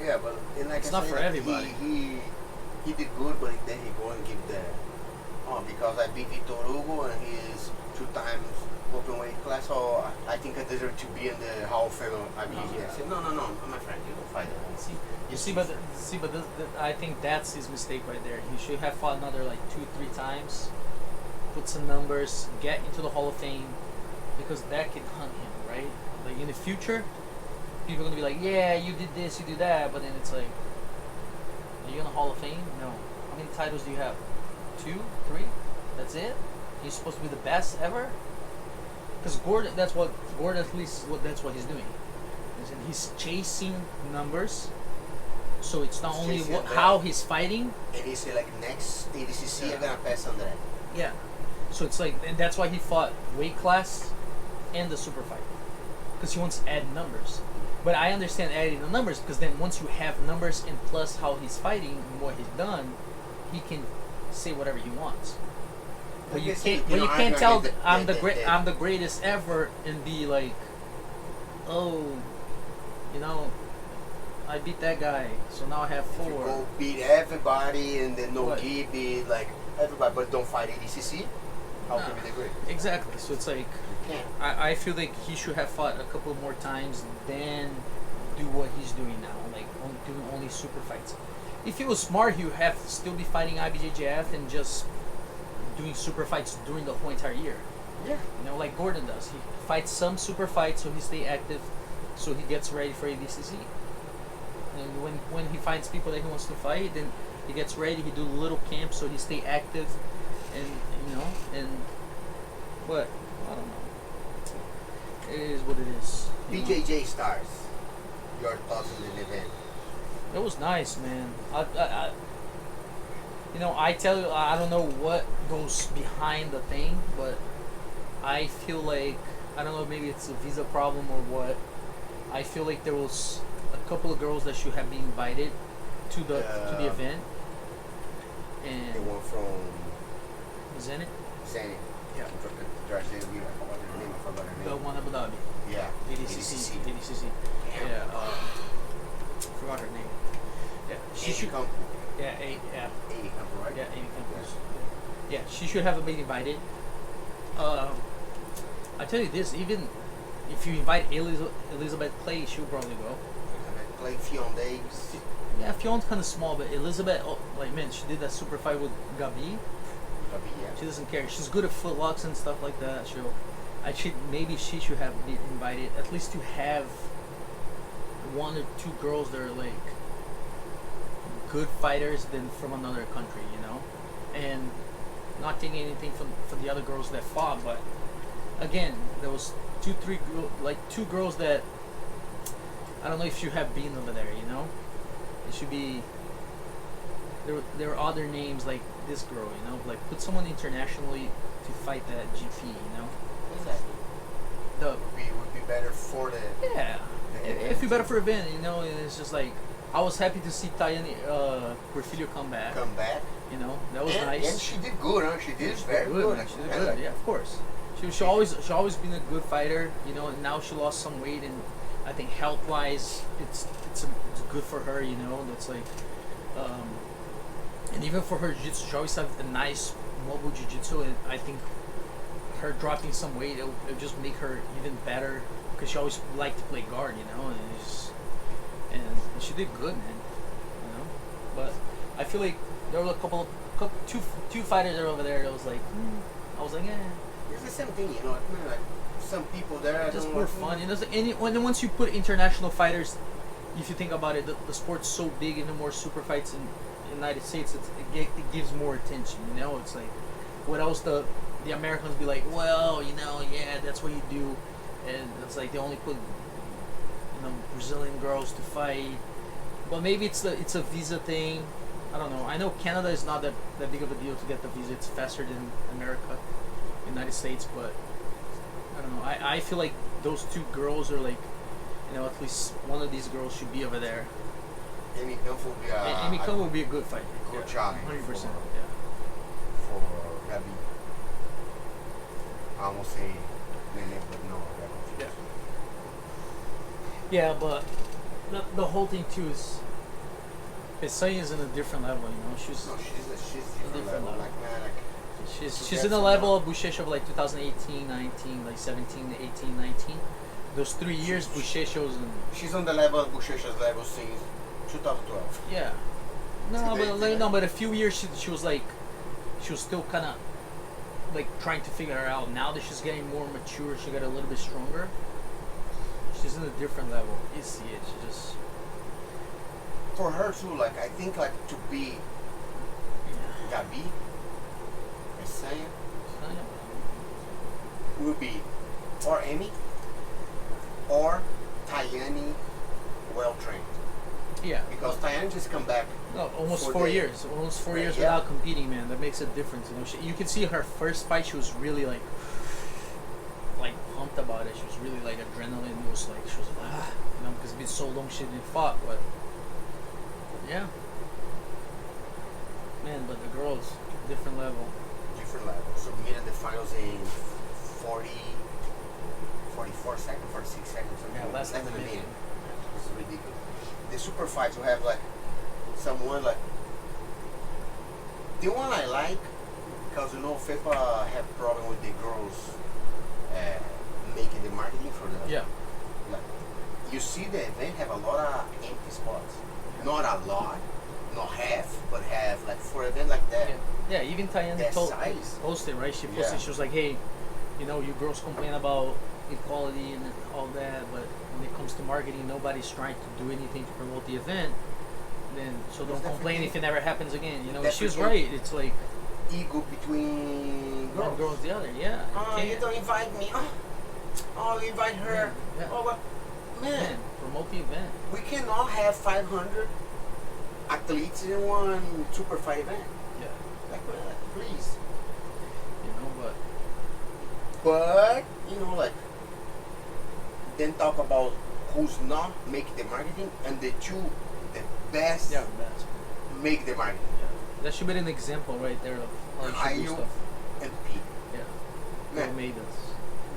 A: yeah, but like
B: it's not for everybody.
A: He did good, but then he go and give the because I beat Victor Hugo and he is 2 times open weight class, so I think I deserve to be in the Hall of Fame. I said no, my friend, you don't fight that.
B: I think that's his mistake right there. He should have fought another like 2-3 times, put some numbers, get into the Hall of Fame, because that can hunt him, right? Like in the future, people are gonna be like, yeah, you did this, you did that, but then it's like, are you in the Hall of Fame? No. How many titles do you have? 2, 3? That's it? You're supposed to be the best ever? Because Gordon, that's what he's doing. He's chasing numbers. So it's not only how he's fighting.
A: And he said, like, next ADCC, I'm gonna pass on that.
B: Yeah. So it's like, and that's why he fought weight class and the super fight, because he wants to add numbers. But I understand adding the numbers, because then once you have numbers and plus how he's fighting and what he's done, he can say whatever he wants. But you can't tell I'm the greatest ever and be like, oh, you know, I beat that guy, so now I have 4.
A: If you go beat everybody and then gi beat like everybody, but don't fight ADCC. How can you be the great?
B: Exactly. So it's like, I feel like he should have fought a couple more times, then do what he's doing now, like doing only super fights. If he was smart, he would have still be fighting IBJJF and just doing super fights during the whole entire year.
A: Yeah.
B: You know, like Gordon does. He fights some super fights so he stay active, so he gets ready for ADCC. And when he finds people that he wants to fight, then he gets ready. He do little camps so he stay active, and you know, and what I don't know. It is what it is.
A: BJJ stars. Your thoughts on the event?
B: It was nice, man. I you know, I tell you, I don't know what goes behind the thing, but I feel like, I don't know, maybe it's a visa problem or what. I feel like there was a couple of girls that should have been invited to the event. And
A: they were from
B: Zenit?
A: Zenit.
B: Yeah.
A: I forgot her name.
B: The one Abu Dhabi.
A: Yeah.
B: ADCC. Yeah. Forgot her name. Yeah. She should come. Yeah, Amy Campbell, right? Yeah, Amy Campbell. Yeah, she should have been invited. I tell you this, even if you invite Elizabeth Clay, she'll probably go.
A: Elizabeth Clay, Fionn Davis. Yeah,
B: Fionn's kind of small, but Elizabeth, like, man, she did that super fight with Gabi.
A: Yeah.
B: She doesn't care. She's good at footlocks and stuff like that. Maybe she should have been invited, at least to have 1 or 2 girls that are like good fighters than from another country, you know, and not taking anything from the other girls that fought, but again, there was 2 girls that I don't know if you have been over there, you know. It should be there are other names like this girl, you know, like put someone internationally to fight that GP, you know.
A: Exactly. Would be better for the
B: it'd be better for the event, you know. And it's just like, I was happy to see Tayane Porfilio come back. You know, that was nice.
A: And she did good, huh? She did very good.
B: She did good. Yeah, of course. She always been a good fighter, you know. And now she lost some weight, and I think health wise, it's good for her, you know. That's like, and even for her jiu-jitsu, she always have a nice mobile jiu-jitsu, and I think her dropping some weight, it'll just make her even better, because she always liked to play guard, you know. And she did good, man. You know, but I feel like there were two fighters that were over there that was like, I was like, yeah.
A: It's the same thing, you know. Like some people there
B: just for fun. You know, and once you put international fighters, if you think about it, the sport's so big, even more super fights in the United States, it gives more attention. You know, it's like, what else the Americans be like, well, you know, yeah, that's what you do, and it's like they only put, you know, Brazilian girls to fight. But maybe it's a visa thing. I don't know. I know Canada is not that big of a deal to get the visa. It's faster than America, United States. But I don't know. I feel like those 2 girls are like, you know, at least one of these girls should be over there.
A: Amy Campbell would be a
B: good fight.
A: Good challenge.
B: 100%.
A: For Gabi. I almost say Nene, but no,
B: yeah. Yeah, but the whole thing too is Adesanya in a different level, you know. She's
A: different level. Like, man, like,
B: she's in the level of Buchecha of like 2018, 19, like 17, 18, 19. Those 3 years, Buchecha was in.
A: She's on the level of Buchecha's level since 2012.
B: Yeah. But a few years she was like, she was still kind of like trying to figure her out. Now that she's getting more mature, she got a little bit stronger. She's in a different level. You see it. She just.
A: For her too, like I think like to be Gabi, Adesanya will be or Amy or Tayani well trained.
B: Yeah.
A: Because Tayani just come back.
B: No, almost 4 years. Almost 4 years without competing, man. That makes a difference. You know, you can see her first fight. She was really like pumped about it. She was really like adrenaline. It was like she was like, you know, because it's been so long she didn't fought. But yeah, man. But the girls, different level. Different level.
A: So we made the finals in 44 seconds, 46 seconds.
B: Yeah, less than a minute.
A: It's ridiculous. The super fights will have like someone like the one I like, because you know FIFA have problem with the girls making the marketing for the like you see the event have a lot of empty spots. Not a lot, not half, but half like for an event like that.
B: Yeah, even Tayani posted, right? She posted, she was like, hey, you know, you girls complain about equality and all that, but when it comes to marketing, nobody's trying to do anything to promote the event. Then so don't complain if it never happens again. You know, she was right. It's like
A: ego between girls.
B: One girl's the other. Yeah.
A: Oh, you don't invite me. Oh, you invite her.
B: Yeah.
A: Oh, but man,
B: promote the event.
A: We cannot have 500 athletes in one super fight event.
B: Yeah.
A: Like, please.
B: You know,
A: but you know, like, then talk about who's not making the marketing and the best make the marketing.
B: Yeah. That should be an example right there of how you should do stuff.
A: And Peter.
B: Yeah.
A: Man.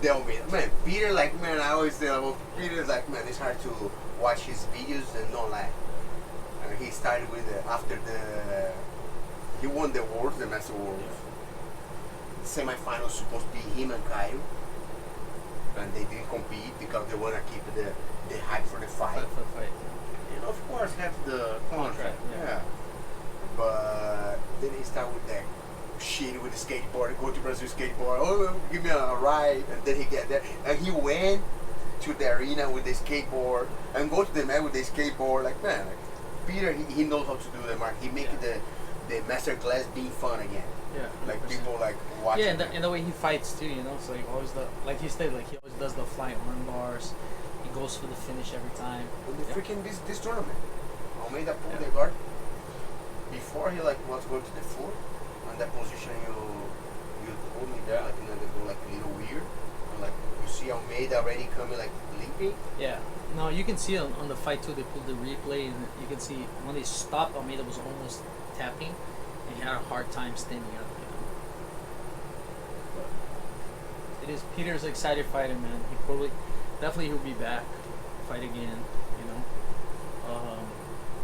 B: They all made us.
A: Man, Peter, like, man, I always say about Peter's like, man, it's hard to watch his videos and not laugh. He started with after he won the awards, the Master Awards. Yeah. Semi-final supposed to be him and Kyle, and they didn't compete because they want to keep the hype for the fight. And of course, have the contract. Yeah. But then he started with that shit with the skateboard. Go to Brazil skateboard. Oh, give me a ride, and then he get there, and he went to the arena with the skateboard and go to the mat with the skateboard. Like, man, like, Peter, he knows how to do the mark. He make the master class being fun again.
B: Yeah,
A: like 100%. People like watching.
B: Yeah, and the way he fights too, you know, it's like always like he said, like he always does the flying arm bars. He goes for the finish every time.
A: And the freaking this tournament, Almeida pulled the guard before he like was going to the floor, and that position you told me there, like, you know, they go like a little weird, and like you see Almeida already coming like leaping.
B: Yeah. No, you can see on the fight too. They pulled the replay, and you can see when they stopped, Almeida was almost tapping, and he had a hard time standing up. You know. But it is Peter's excited fighter, man. He definitely he'll be back, fight again. You know.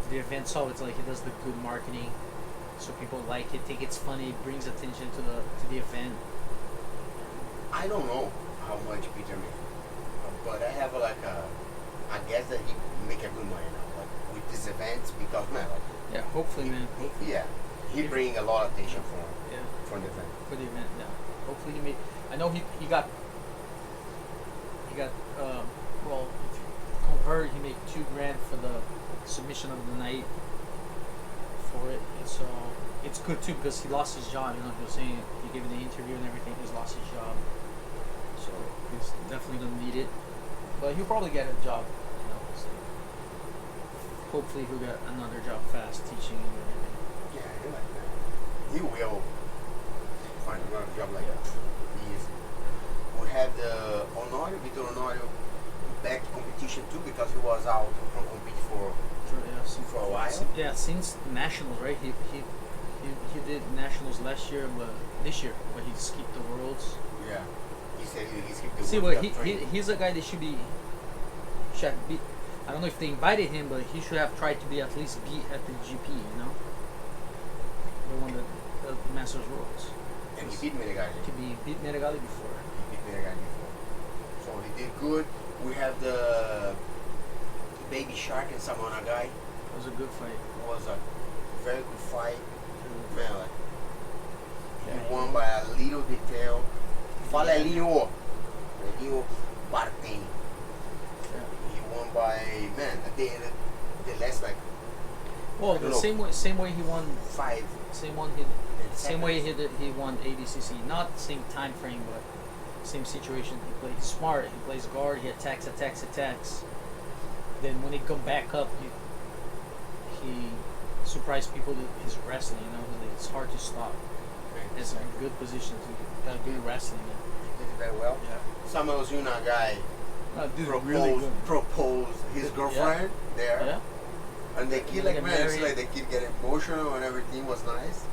B: The event, so it's like he does the good marketing, so people like it, think it's funny, brings attention to the event.
A: I don't know how much Peter made, but I have I guess that he make a good money now, like with these events, because man, like,
B: yeah, hopefully, man.
A: He bring a lot of attention for the event.
B: For the event, yeah. Hopefully he made. I know he got. Well, if you convert, he made $2,000 for the submission of the night. For it, it's good too because he lost his job. You know, he was saying he gave an interview and everything. He's lost his job, so he's definitely gonna need it. But he'll probably get a job. You know, so hopefully he'll get another job fast, teaching and everything.
A: Yeah, he like that. He will find another job like that. We had Vitor Honorio back to competition too because he was out from compete for a while.
B: Yeah, since nationals, right? He he did nationals last year, but this year, but he skipped the worlds.
A: Yeah. He said he skipped the
B: See,
A: World
B: but
A: Cup training.
B: he's a guy that should have beat. I don't know if they invited him, but he should have tried to be at least beat at the GP. You know, the one that the Masters Worlds.
A: And he beat Menegali.
B: He beat Menegali before.
A: He beat Menegali before. So he did good. We have the Baby Shark and Samana guy.
B: It was a good fight.
A: It was a very good fight. Man, like,
B: Yeah,
A: he won by a little detail. Fala Elinho. Elinho Bartem.
B: Yeah.
A: He won by, man, the last, like,
B: Well, the same way he won.
A: 5.
B: Same way he won ADCC. Not the same time frame, but same situation. He plays smart. He plays guard. He attacks. Then when he come back up, he surprised people with his wrestling. You know, it's hard to stop. It's a good position to gotta do wrestling.
A: Did it very well.
B: Yeah.
A: Samuel Zuna guy proposed his girlfriend there.
B: Yeah.
A: And the kid, like, man, it's like the kid get emotional and everything was nice.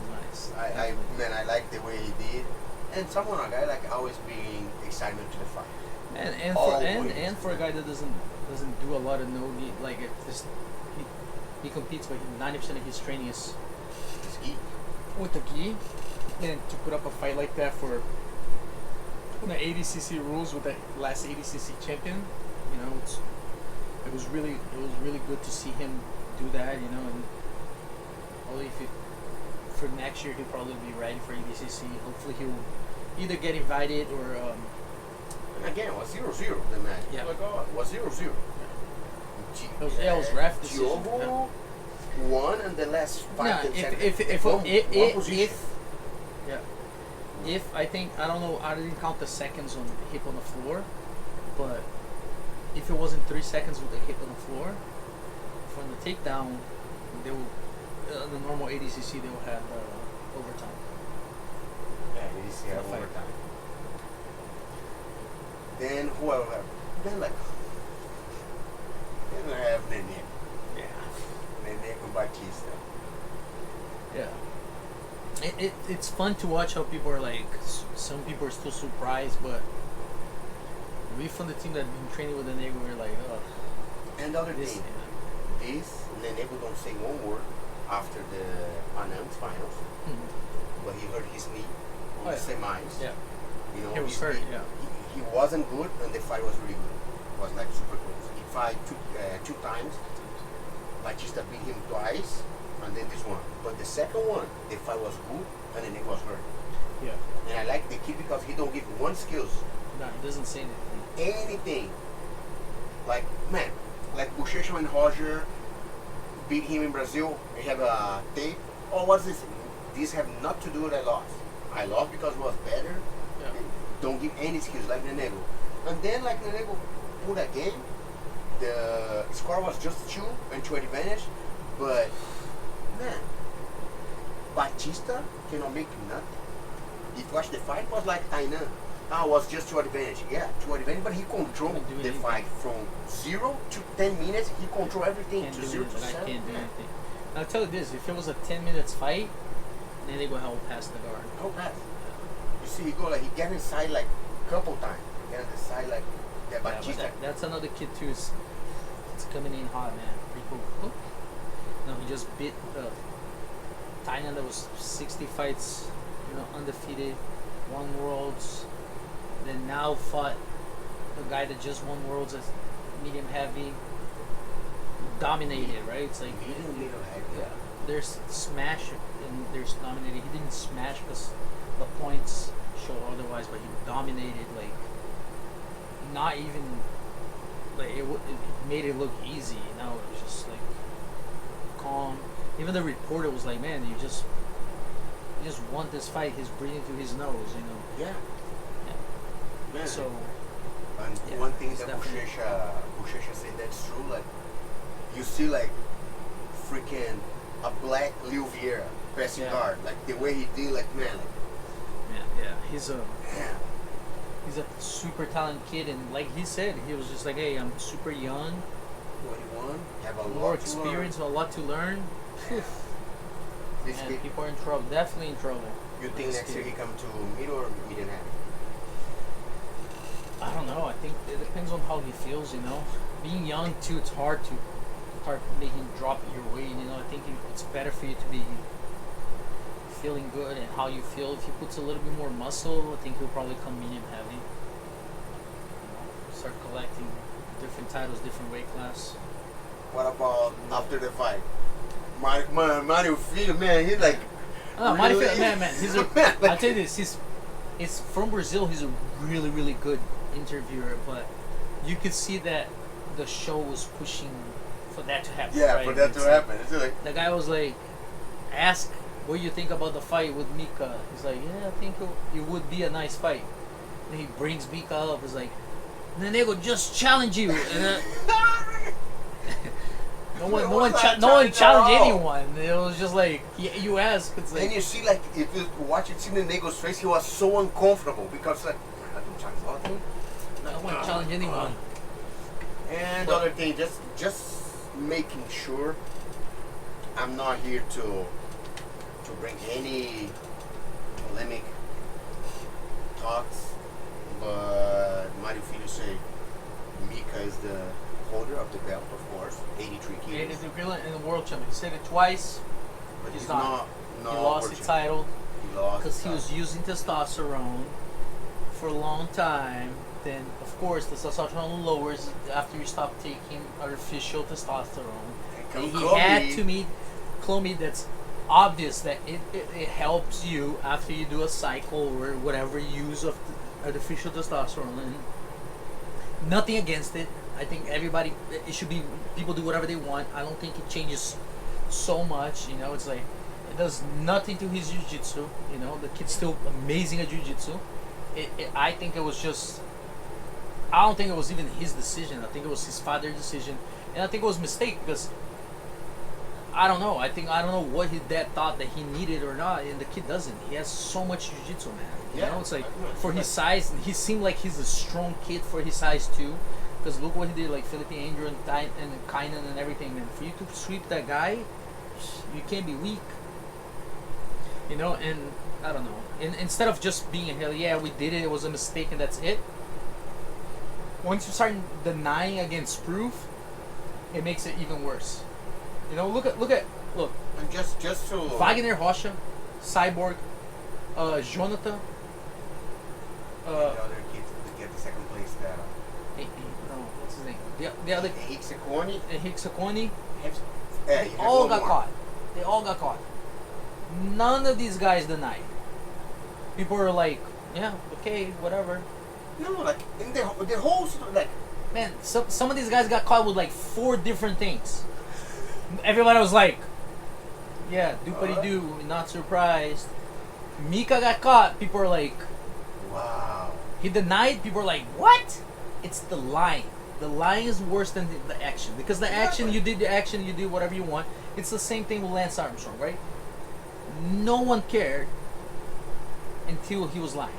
B: Nice.
A: I like the way he did. And someone, a guy, like, always being excitement to the fight.
B: And for a guy that doesn't do a lot of no-gi, like he competes, but 90% of his training is
A: Gi.
B: with the gi, and to put up a fight like that for the ADCC rules with the last ADCC champion, you know, it was really good to see him do that, you know, and only for next year he'll probably be ready for ADCC. Hopefully he'll either get invited or.
A: And again, it was 0-0 the match.
B: Yeah.
A: Oh my God, it was 0-0.
B: It was ref decision.
A: Diogo won in the last 5 to 10
B: If I think, I don't know, I didn't count the seconds on the hip on the floor, but if it wasn't 3 seconds with the hip on the floor, from the takedown, they will, the normal ADCC, they will have overtime.
A: Yeah, ADCC have overtime. Then who else? Then we have Nene.
B: Yeah.
A: Nene and Batista.
B: Yeah. It's fun to watch how people are like, some people are still surprised, but we from the team that have been training with the Nego, we're like, oh.
A: And the other thing, Nene don't say one word after the announced finals, but he hurt his knee on the semis.
B: Yeah.
A: You know,
B: he was hurt, yeah.
A: He wasn't good, and the fight was really good. It was like super close. He fought two times. Batista beat him twice, and then this one. But the second one, the fight was good, and then it was hurt.
B: Yeah.
A: And I like the kid because he don't give one skills.
B: No, he doesn't say anything.
A: Anything. Like, man, like Bochecha and Roger beat him in Brazil. They have a tape. Oh, what's this? These have not to do with I lost. I lost because it was better.
B: Yeah.
A: Don't give any excuse like Nenego. And then like Nenego put a game, the score was just 2 and 2 advantage, but man, Batista cannot make nothing. If you watch the fight, it was like Tainan. It was just 2 advantage. Yeah, 2 advantage, but he controlled the fight from 0 to 10 minutes. He controlled everything to 0 to 7.
B: I can't do anything. I'll tell you this, if it was a 10 minutes fight, then they go help pass the guard.
A: Help pass. You see, he go like, he get inside like a couple times. He get inside like the Batista.
B: That's another kid too. It's coming in hot, man. Rico. Oh. No, he just bit Tainan that was 60 fights, you know, undefeated, won worlds. Then now fought the guy that just won worlds as medium heavy. Dominated, right? It's like
A: medium heavy.
B: Yeah. There's smash and there's dominated. He didn't smash because the points show otherwise, but he dominated, like, not even, like, it made it look easy, you know, it was just, like, calm. Even the reporter was like, man, you just won this fight, he's breathing through his nose, you know.
A: Yeah. Man.
B: So,
A: and
B: yeah,
A: one thing that Bochecha said that's true, like, you see, like, freaking a black Lil Vieira passing guard, like, the way he did, like, man, like,
B: yeah, he's a super talented kid, and like he said, he was just like, hey, I'm super young,
A: 21, have a
B: more
A: lot
B: experience,
A: to learn.
B: a lot to learn. And people are in trouble, definitely in trouble.
A: You think next year he come to mid or mid and half?
B: I don't know. I think it depends on how he feels. You know, being young too, it's hard to start making drop your weight. You know, I think it's better for you to be feeling good and how you feel. If he puts a little bit more muscle, I think he'll probably come medium heavy. You know, start collecting different titles, different weight class.
A: What about after the fight? Mario Filho, man, he's like.
B: Mario Filho, man, he's a. I'll tell you this, he's from Brazil. He's a really good interviewer, but you could see that the show was pushing for that to happen.
A: Yeah,
B: right?
A: for that to happen. It's like
B: the guy was like, ask what you think about the fight with Mika. He's like, yeah, I think it would be a nice fight. And he brings Mika up. He's like, Nego, just challenge you. And, no one challenged anyone. It was just like you ask. It's like,
A: and you see, like, if you watch it, see the Nego's face, he was so uncomfortable because like, I don't challenge nothing.
B: No one challenge anyone.
A: And the other thing, just making sure I'm not here to bring any polemic talks, but Mario Filho say Mika is the holder of the belt, of course, 83 kilos.
B: 83 kilos and the world champion. He said it twice.
A: But he's
B: not.
A: He
B: lost the title because he was
A: title.
B: using testosterone for a long time. Then, of course, the testosterone lowers after you stop taking artificial testosterone. And he had to meet Clomid. That's obvious that it helps you after you do a cycle or whatever use of artificial testosterone. And nothing against it. I think everybody, it should be, people do whatever they want. I don't think it changes so much, you know. It's like, it does nothing to his jiu-jitsu, you know. The kid's still amazing at jiu-jitsu. I think it was just, I don't think it was even his decision. I think it was his father's decision. And I think it was a mistake because, I don't know. I don't know what his dad thought that he needed or not, and the kid doesn't. He has so much jiu-jitsu, man. You know, it's like, for his size, he seemed like he's a strong kid for his size too. Because look what he did, like Philippe Andrew and Kynan and everything, man. For you to sweep that guy, you can't be weak. You know, and I don't know. Instead of just being, hell yeah, we did it, it was a mistake and that's it. Once you start denying against proof, it makes it even worse. You know, look.
A: And just to
B: Wagner Rocha, Cyborg, Jonathan.
A: the other kid to get the second place.
B: What's his name? The other
A: Henrique
B: Sacconi.
A: They
B: all got caught. They all got caught. None of these guys denied. People are like, yeah, okay, whatever.
A: No, like in the whole like.
B: Man, some of these guys got caught with like 4 different things. Everybody was like, yeah, do, not surprised. Mika got caught. People are like,
A: wow.
B: He denied. People are like, what? It's the lying. The lying is worse than the action. Because the action, you did the action, you did whatever you want. It's the same thing with Lance Armstrong, right? No one cared until he was lying.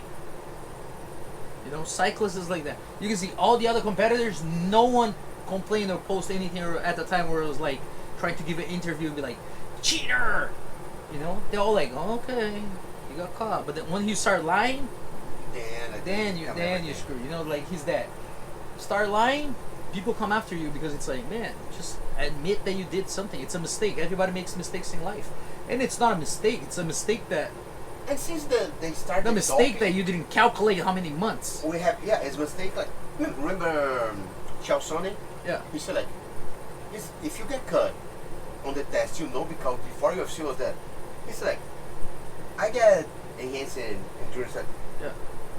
B: You know, cyclists is like that. You can see all the other competitors, no one complained or post anything at the time where it was like trying to give an interview and be like, cheater! You know, they're all like, oh, okay, you got caught. But then when you start lying, then you screw. You know, like he's that. Start lying, people come after you because it's like, man, just admit that you did something. It's a mistake. Everybody makes mistakes in life, and it's not a mistake. It's a mistake that.
A: And since they started.
B: The mistake that you didn't calculate how many months.
A: We have it's a mistake. Like remember, Chelsone?
B: Yeah.
A: He said like, if you get cut on the test, you know, because before UFC was that. He said like, I get enhanced endurance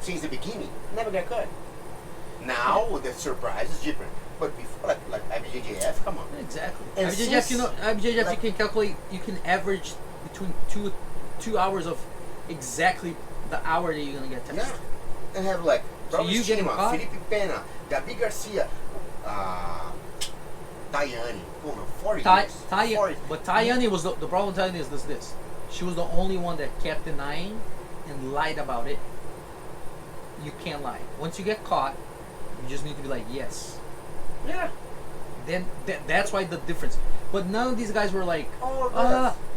A: since the beginning. Never got cut. Now the surprise is different, but before, like IBJJF, come on.
B: Exactly.
A: And
B: IBJJF, you know, IBJJF, like, you can calculate. You can average between two hours of exactly the hour that you're gonna get tested.
A: Yeah. And have like
B: you getting caught?
A: Felipe Pena, Gabi Garcia, Tayane. Oh no, 40 years.
B: But Tayane was the problem. With Tayane is this. She was the only one that kept denying and lied about it. You can't lie. Once you get caught, you just need to be like, yes.
A: Yeah.
B: then that's why the difference. But none of these guys were like,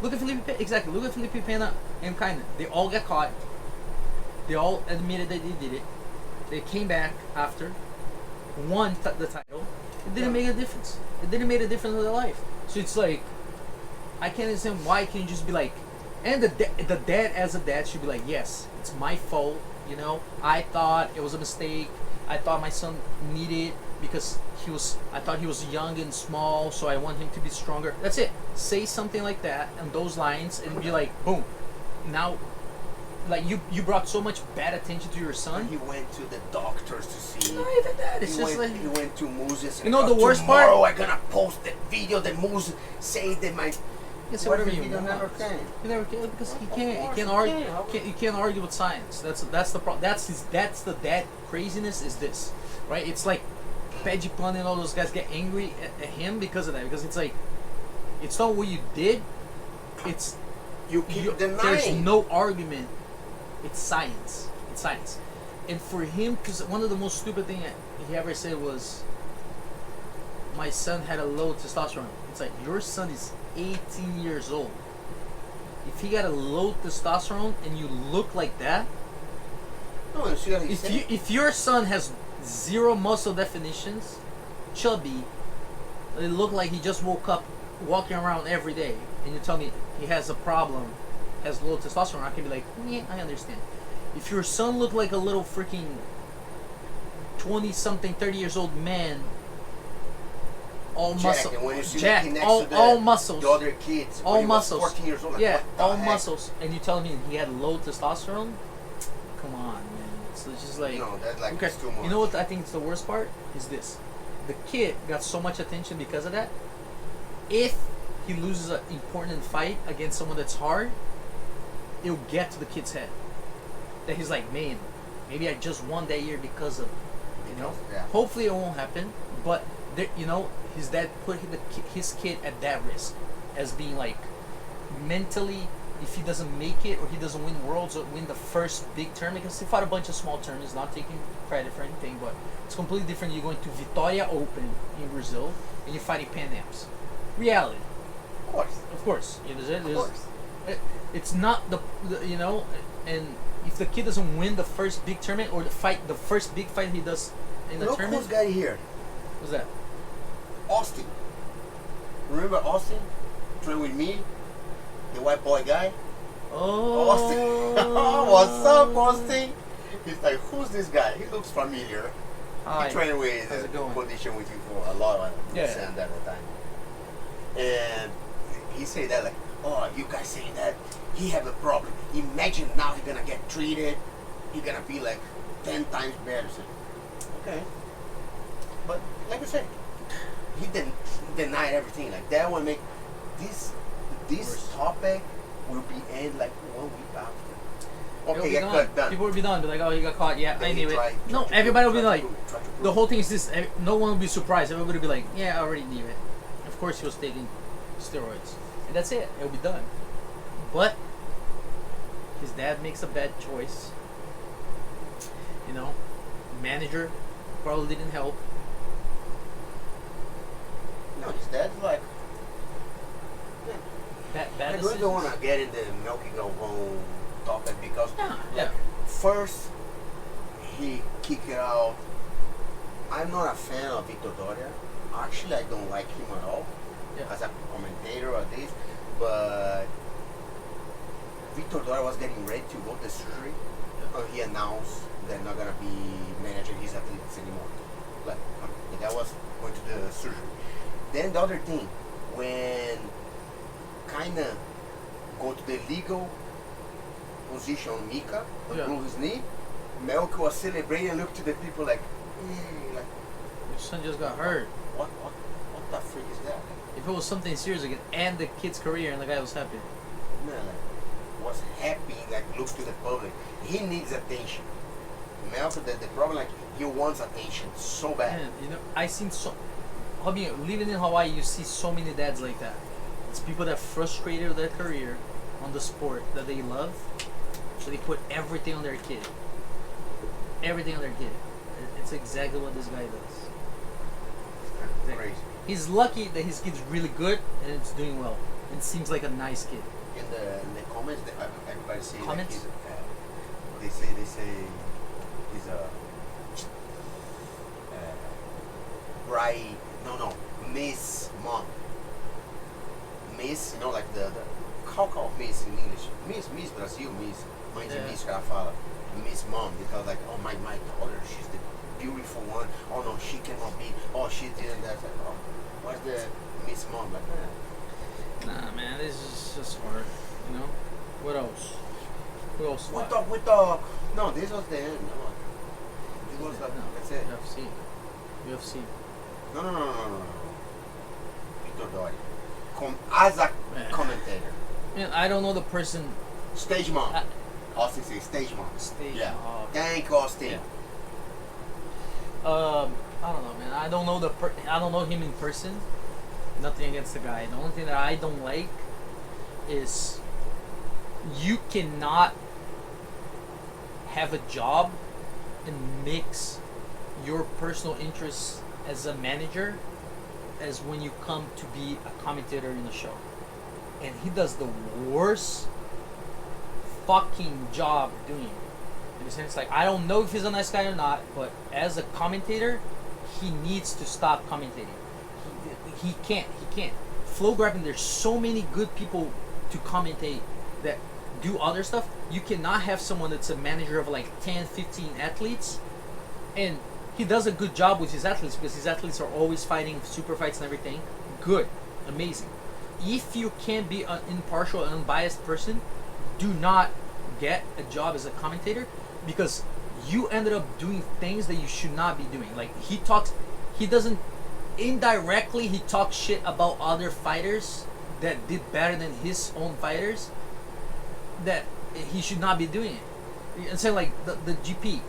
B: look at Felipe, exactly. Look at Felipe Pena and Kinda. They all got caught. They all admitted that they did it. They came back after, won the title. It didn't make a difference. It didn't make a difference in their life. So it's like, I can't understand why can't you just be like, and the dad as a dad should be like, yes, it's my fault. You know, I thought it was a mistake. I thought my son needed it because I thought he was young and small, so I want him to be stronger. That's it. Say something like that and those lines and be like, boom. Now, like you brought so much bad attention to your son.
A: He went to the doctors to see.
B: Not even that. It's just like
A: he went to Moses.
B: You know the worst part?
A: Tomorrow I'm gonna post the video that Moses say that my.
B: You say whatever you
A: He
B: want.
A: never came.
B: He never can because he can't. He can't argue. You can't argue with science. That's the problem. That's the dad craziness. Is this right? It's like Pedipan and all those guys get angry at him because of that. Because it's like, it's not what you did. It's
A: you keep denying.
B: There's no argument. It's science. It's science. And for him, because one of the most stupid thing he ever said was, my son had a low testosterone. It's like, your son is 18 years old. If he got a low testosterone and you look like that,
A: no,
B: if your son has zero muscle definitions, chubby, it look like he just woke up walking around every day, and you tell me he has a problem, has low testosterone, I can be like, yeah, I understand. If your son looked like a little freaking 20-something, 30 years old man, all muscle, all muscles,
A: the other kids,
B: all muscles,
A: 14 years old, like,
B: yeah, all
A: heck?
B: muscles, and you tell me he had low testosterone? Come on, man. So it's just like,
A: no, that's like,
B: okay.
A: too much.
B: You know what I think is the worst part is this: the kid got so much attention because of that. If he loses an important fight against someone that's hard, it'll get to the kid's head that he's like, man, maybe I just won that year because of, you know.
A: Yeah.
B: Hopefully it won't happen, but there, you know, his dad put his kid at that risk as being like, mentally, if he doesn't make it or he doesn't win worlds or win the first big tournament, because he fought a bunch of small tournaments, not taking credit for anything, but it's completely different. You're going to Vitória Open in Brazil and you're fighting Pan Ams. Reality. Of course. You know, it's not the you know, and if the kid doesn't win the first big tournament or the first big fight he does in the tournament.
A: Who's guy here?
B: What's that?
A: Austin. Remember Austin? Train with me? The white boy guy?
B: Oh.
A: Austin. What's up, Austin? He's like, who's this guy? He looks familiar.
B: Hi.
A: He trained with
B: How's it going?
A: condition with you for a lot of
B: yeah.
A: at the time. And he said that like, oh, you guys saying that he have a problem. Imagine now he's gonna get treated. He's gonna be like 10 times better. So, okay. But like I said, he denied everything. Like that will make this topic will be end like 1 week after. Okay, get cut done.
B: People will be done. Be like, oh, he got caught. Yeah,
A: Then
B: anyway. No, everybody will be like, the whole thing is this. No one will be surprised. Everybody will be like, yeah, I already knew it. Of course, he was taking steroids, and that's it. It'll be done. But his dad makes a bad choice. You know, manager probably didn't help.
A: No, his dad's like.
B: Bad
A: I really don't want to get in the milky go home topic because
B: yeah.
A: First he kicked it out. I'm not a fan of Vitor Doria. Actually, I don't like him at all as a commentator or this. But Vitor Doria was getting ready to go to surgery. He announced they're not gonna be managing his athletes anymore. Like that was going to the surgery. Then the other thing, when kinda go to the legal position on Mika, blew his knee, Melk was celebrating and looked to the people like, like
B: your son just got hurt.
A: What the freak is that?
B: If it was something serious, it could end the kid's career, and the guy was happy.
A: Man, like, was happy, like looked to the public. He needs attention. Melk, the problem, like he wants attention so bad.
B: Man, you know, I seen so. I mean, living in Hawaii, you see so many dads like that. It's people that frustrated their career on the sport that they love, so they put everything on their kid. Everything on their kid. It's exactly what this guy does.
A: Crazy.
B: He's lucky that his kid's really good and it's doing well. And seems like a nice kid.
A: In the comments, everybody say
B: Comments?
A: Like they say he's a bright. No, Miss Mom. Miss, you know, like the how Miss in English? Miss Brazil, Miss. Mãe de Miss, que ela fala. Miss Mom, because like, oh, my daughter, she's the beautiful one. Oh no, she cannot be. Oh, she did that. Like, oh, what's the Miss Mom? Like,
B: Nah, man, this is just hard. You know? What else? Who else?
A: we talk. No, this was the end. No, this was like, that's it.
B: UFC.
A: No. Victor Dory. As a commentator.
B: Man, I don't know the person.
A: Stage Mom. Austin says Stage Mom. Yeah. Thank Austin.
B: Yeah. I don't know, man. I don't know him in person. Nothing against the guy. The only thing that I don't like is you cannot have a job and mix your personal interests as a manager as when you come to be a commentator in a show. And he does the worst fucking job doing it. In the sense, like, I don't know if he's a nice guy or not, but as a commentator, he needs to stop commentating. He can't. Flow grappling, there's so many good people to commentate that do other stuff. You cannot have someone that's a manager of like 10, 15 athletes, and he does a good job with his athletes because his athletes are always fighting super fights and everything. Good. Amazing. If you can't be an impartial and unbiased person, do not get a job as a commentator, because you ended up doing things that you should not be doing. Like, he doesn't indirectly, he talks shit about other fighters that did better than his own fighters, that he should not be doing it. And say, like, the GP,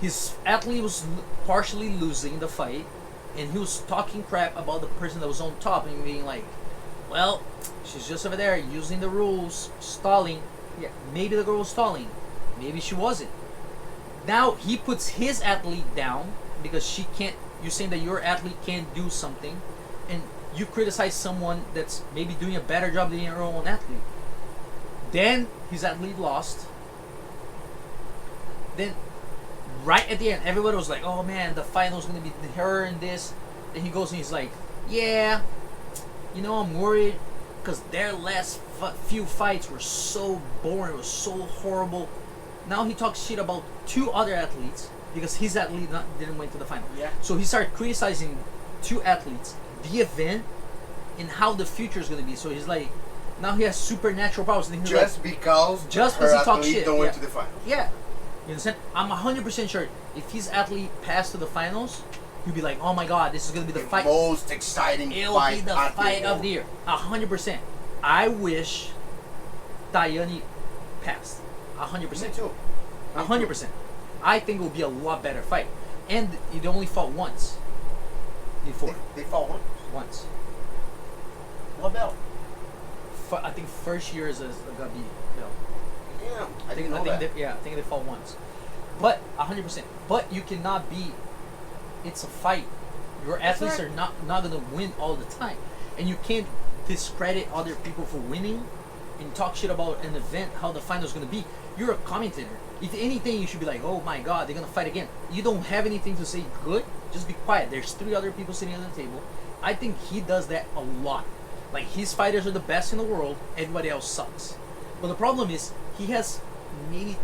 B: his athlete was partially losing the fight, and he was talking crap about the person that was on top and being like, well, she's just over there using the rules, stalling. Yeah, maybe the girl was stalling, maybe she wasn't. Now he puts his athlete down because she can't. You're saying that your athlete can't do something, and you criticize someone that's maybe doing a better job than your own athlete. Then his athlete lost. Then right at the end, everybody was like, oh man, the final's gonna be her and this. Then he goes and he's like, yeah, you know, I'm worried because their last few fights were so boring, it was so horrible. Now he talks shit about two other athletes because his athlete didn't win to the final.
A: Yeah.
B: So he started criticizing two athletes, the event, and how the future is going to be. So he's like, now he has supernatural powers. And
A: just
B: like,
A: because
B: he talks shit.
A: Don't win to the finals.
B: Yeah. You understand? I'm 100% sure if his athlete passed to the finals, he'd be like, oh my god, this is going to be the fight.
A: Most exciting
B: It'll
A: fight.
B: It'll be the fight of the year. 100%. I wish Daiane passed. 100%.
A: Me too.
B: 100%. I think it will be a lot better fight. And it only fought once before.
A: They fought
B: Once.
A: What belt?
B: I think first year is a Gabi belt.
A: Yeah, I think
B: they fought once. But 100%. But you cannot be. It's a fight. Your athletes are not going to win all the time, and you can't discredit other people for winning and talk shit about an event, how the final's going to be. You're a commentator. If anything, you should be like, oh my god, they're going to fight again. You don't have anything to say good, just be quiet. There's 3 other people sitting at the table. I think he does that a lot. Like, his fighters are the best in the world, everybody else sucks. But the problem is, he has maybe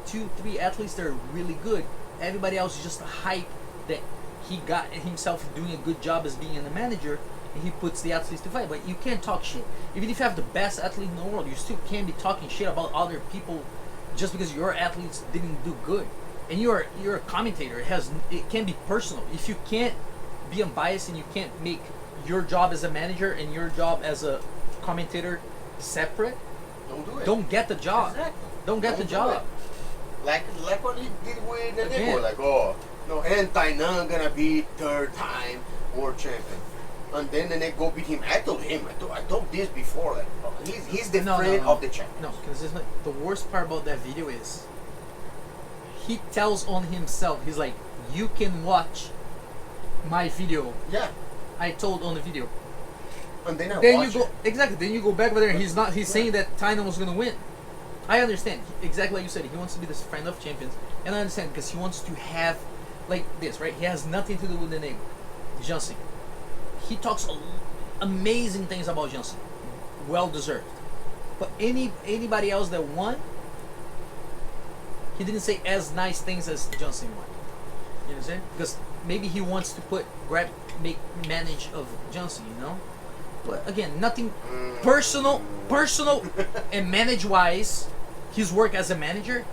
B: 3 athletes that are really good. Everybody else is just a hype that he got himself doing a good job as being a manager, and he puts the athletes to fight. But you can't talk shit. Even if you have the best athlete in the world, you still can't be talking shit about other people just because your athletes didn't do good. And you're a commentator. It can be personal. If you can't be unbiased and you can't make your job as a manager and your job as a commentator separate,
A: don't do it.
B: Don't get the job.
A: Exactly.
B: Don't get the job.
A: Like what he did with the nigga. Like, oh, no, and Tainan gonna be 3rd time world champion. And then the nigga go beat him. I told this before. Like, oh, he's the friend of the champion.
B: No, because the worst part about that video is he tells on himself. He's like, you can watch my video.
A: Yeah.
B: I told on the video.
A: And then I
B: Then
A: watch
B: you go
A: it.
B: exactly. Then you go back over there. And he's saying that Tynan was gonna win. I understand exactly like you said. He wants to be this friend of champions, and I understand because he wants to have like this, right? He has nothing to do with the name, Jansen. He talks amazing things about Jansen, well deserved. But anybody else that won, he didn't say as nice things as Jansen won. You know what I'm saying? Because maybe he wants to manage of Jansen, you know. But again, nothing personal, and manage-wise, his work as a manager,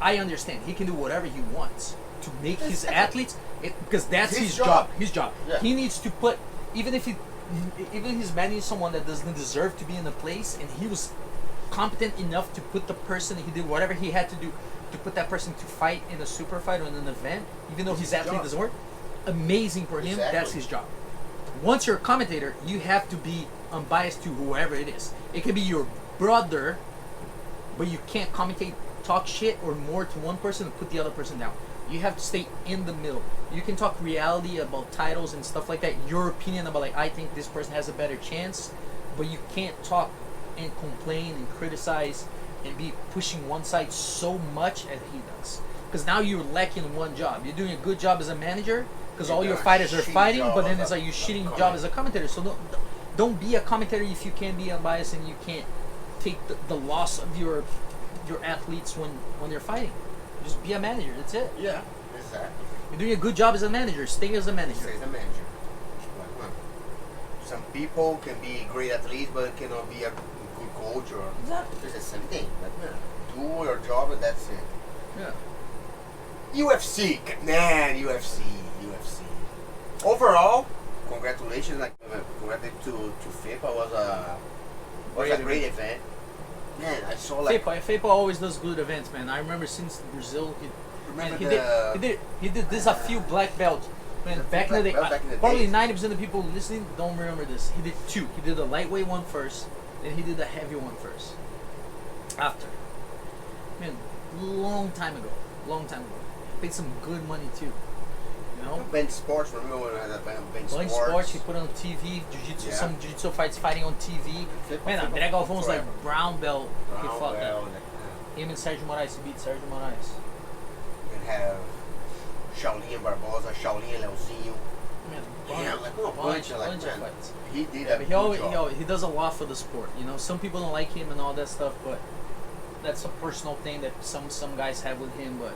B: I understand. He can do whatever he wants to make his athletes, because that's his job. His job.
A: Yeah.
B: He needs to put, even if he's managing someone that doesn't deserve to be in the place, and he was competent enough to put the person, he did whatever he had to do to put that person to fight in a super fight or in an event, even though his athlete doesn't work. Amazing for him.
A: Exactly.
B: That's his job. Once you're a commentator, you have to be unbiased to whoever it is. It could be your brother, but you can't commentate, talk shit or more to one person and put the other person down. You have to stay in the middle. You can talk reality about titles and stuff like that, your opinion about like, I think this person has a better chance, but you can't talk and complain and criticize and be pushing one side so much as he does. Because now you're lacking one job. You're doing a good job as a manager, because all your fighters are fighting, but then it's like you shitting job as a commentator. So don't be a commentator if you can't be unbiased and you can't take the loss of your athletes when they're fighting. Just be a manager. That's it.
A: Yeah, exactly.
B: You're doing a good job as a manager. Stay as a manager.
A: Stay as a manager. Like, man, some people can be great athletes, but cannot be a good coach or.
B: Exactly.
A: It's the same thing. Like, man, do your job and that's it.
B: Yeah.
A: UFC, man, UFC. Overall, congratulations, congratulations to FIPA. Was a great event. Man, I saw like
B: FIPA always does good events, man. I remember since Brazil, he did this a few black belts. Man, back in the day, probably 90% of the people listening don't remember this. He did two. He did the lightweight one first, then he did the heavy one first. After, man, long time ago. Paid some good money too. You know?
A: Bench Sports, remember when I had Bench
B: Bench Sports, he put on TV, jiu-jitsu, some jiu-jitsu fights fighting on TV. Man, André Galvão was like brown belt. He fought that. Him and Sergio Moraes, he beat Sergio Moraes.
A: You can have Shaolin Barbosa, Shaolin Leozinho.
B: Man,
A: like a bunch of fights. He did a
B: good job. He does a lot for the sport. You know, some people don't like him and all that stuff, but that's a personal thing that some guys have with him, but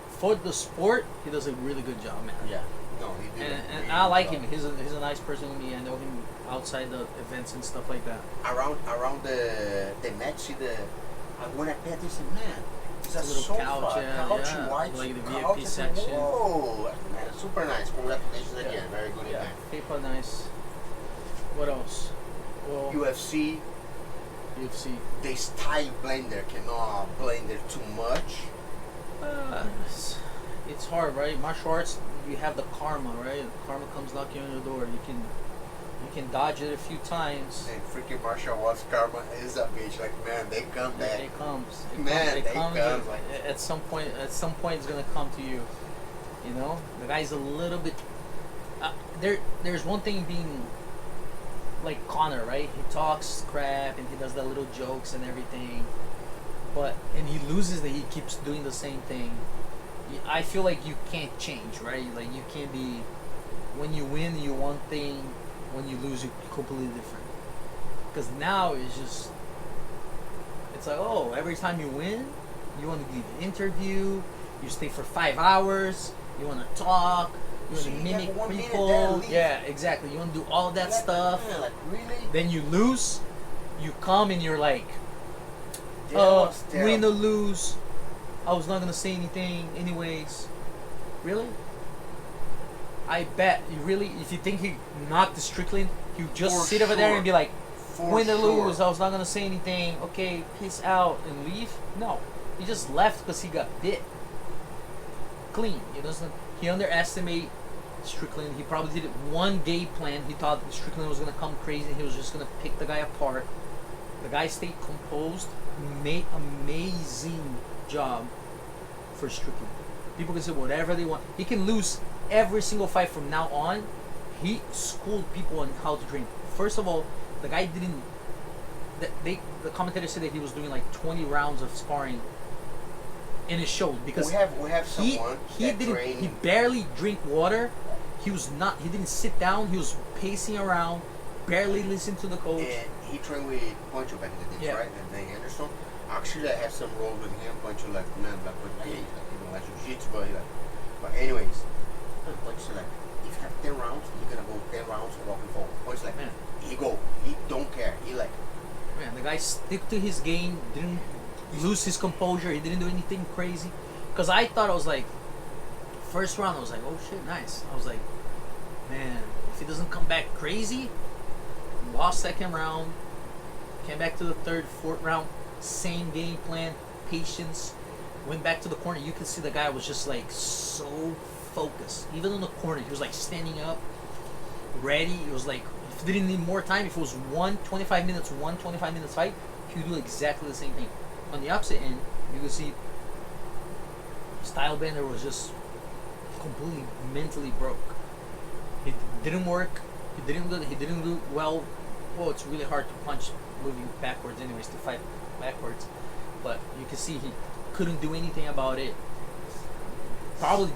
B: for the sport, he does a really good job, man.
A: Yeah. No, he did.
B: And I like him. He's a nice person to me. I know him outside the events and stuff like that.
A: Around the match, when I paid attention, man, it's a
B: little
A: sofa,
B: couch,
A: white,
B: like the VIP section.
A: Whoa, man, super nice. Congratulations again. Very good event.
B: FIPA nice. What else? Well,
A: UFC. The style blender cannot blender too much.
B: It's hard, right? Martial arts, you have the karma, right? Karma comes knocking on your door. You can dodge it a few times.
A: And freaking martial arts karma is a bitch. Like, man, they come back.
B: It comes. At some point, it's gonna come to you. You know, the guy's a little bit. There's one thing being like Conor, right? He talks crap and he does the little jokes and everything. And he loses that he keeps doing the same thing. I feel like you can't change, right? Like you can't be, when you win you one thing, when you lose you're completely different. Because now it's like, oh, every time you win, you want to give an interview, you stay for 5 hours, you want to talk, you want to mimic people. Yeah, exactly. You want to do all that stuff.
A: Man, like, really?
B: Then you lose, you come and you're like, oh, win or lose, I was not gonna say anything anyways. Really? I bet you really, if you think he knocked the Strickland, he would just sit over there and be like, win or lose, I was not gonna say anything, okay, peace out, and leave. No, he just left because he got bit. Clean. He underestimated Strickland. He probably did it one game plan. He thought Strickland was gonna come crazy. He was just gonna pick the guy apart. The guy stayed composed. Made amazing job for Strickland. People can say whatever they want. He can lose every single fight from now on. He schooled people on how to train. First of all, the guy didn't. The commentator said that he was doing like 20 rounds of sparring. And it showed because
A: we have someone
B: he barely drink water. He didn't sit down. He was pacing around, barely listened to the coach.
A: And he trained with Pancho back in the days, right? And then Anderson. Actually, I have some roles with him. Pancho like jiu-jitsu, but anyways, Pancho like if you have 10 rounds, you're gonna go 10 rounds walking forward. Pancho like he don't care. He like
B: the guy stick to his game. Didn't lose his composure. He didn't do anything crazy. Because I thought I was like, first round I was like, oh shit, nice. I was like, man, if he doesn't come back crazy, lost second round, came back to the third, fourth round, same game plan, patience, went back to the corner. You could see the guy was just like so focused. Even in the corner, he was like standing up, ready. It was like, if he didn't need more time, if it was 25 minutes fight, he would do exactly the same thing. On the opposite end, you can see Stylebender was just completely mentally broke. It didn't work. He didn't do well. Well, it's really hard to punch moving backwards anyways, to fight backwards. But you can see he couldn't do anything about it. Probably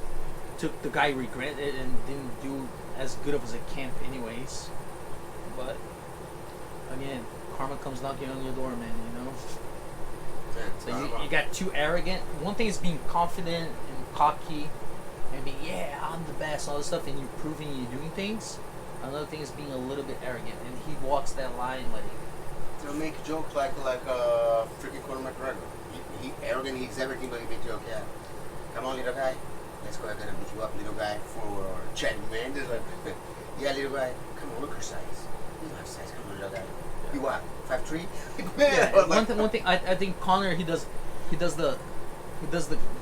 B: took the guy regret it and didn't do as good of as a camp anyways. But again, karma comes knocking on your door, man, you know? So you got too arrogant. One thing is being confident and cocky and being, yeah, I'm the best, all this stuff, and you're proving you're doing things. Another thing is being a little bit arrogant, and he walks that line like...
A: To make jokes like freaking Conor McGregor. He arrogant, he's everything but he make joke, yeah. Come on, little guy. Let's go ahead and beat you up, little guy, for Chad Mendes. Yeah, little guy. Come on, look your size. You don't have size, come on, little guy. You what? 5'3"?
B: Yeah, one thing I think Conor he does the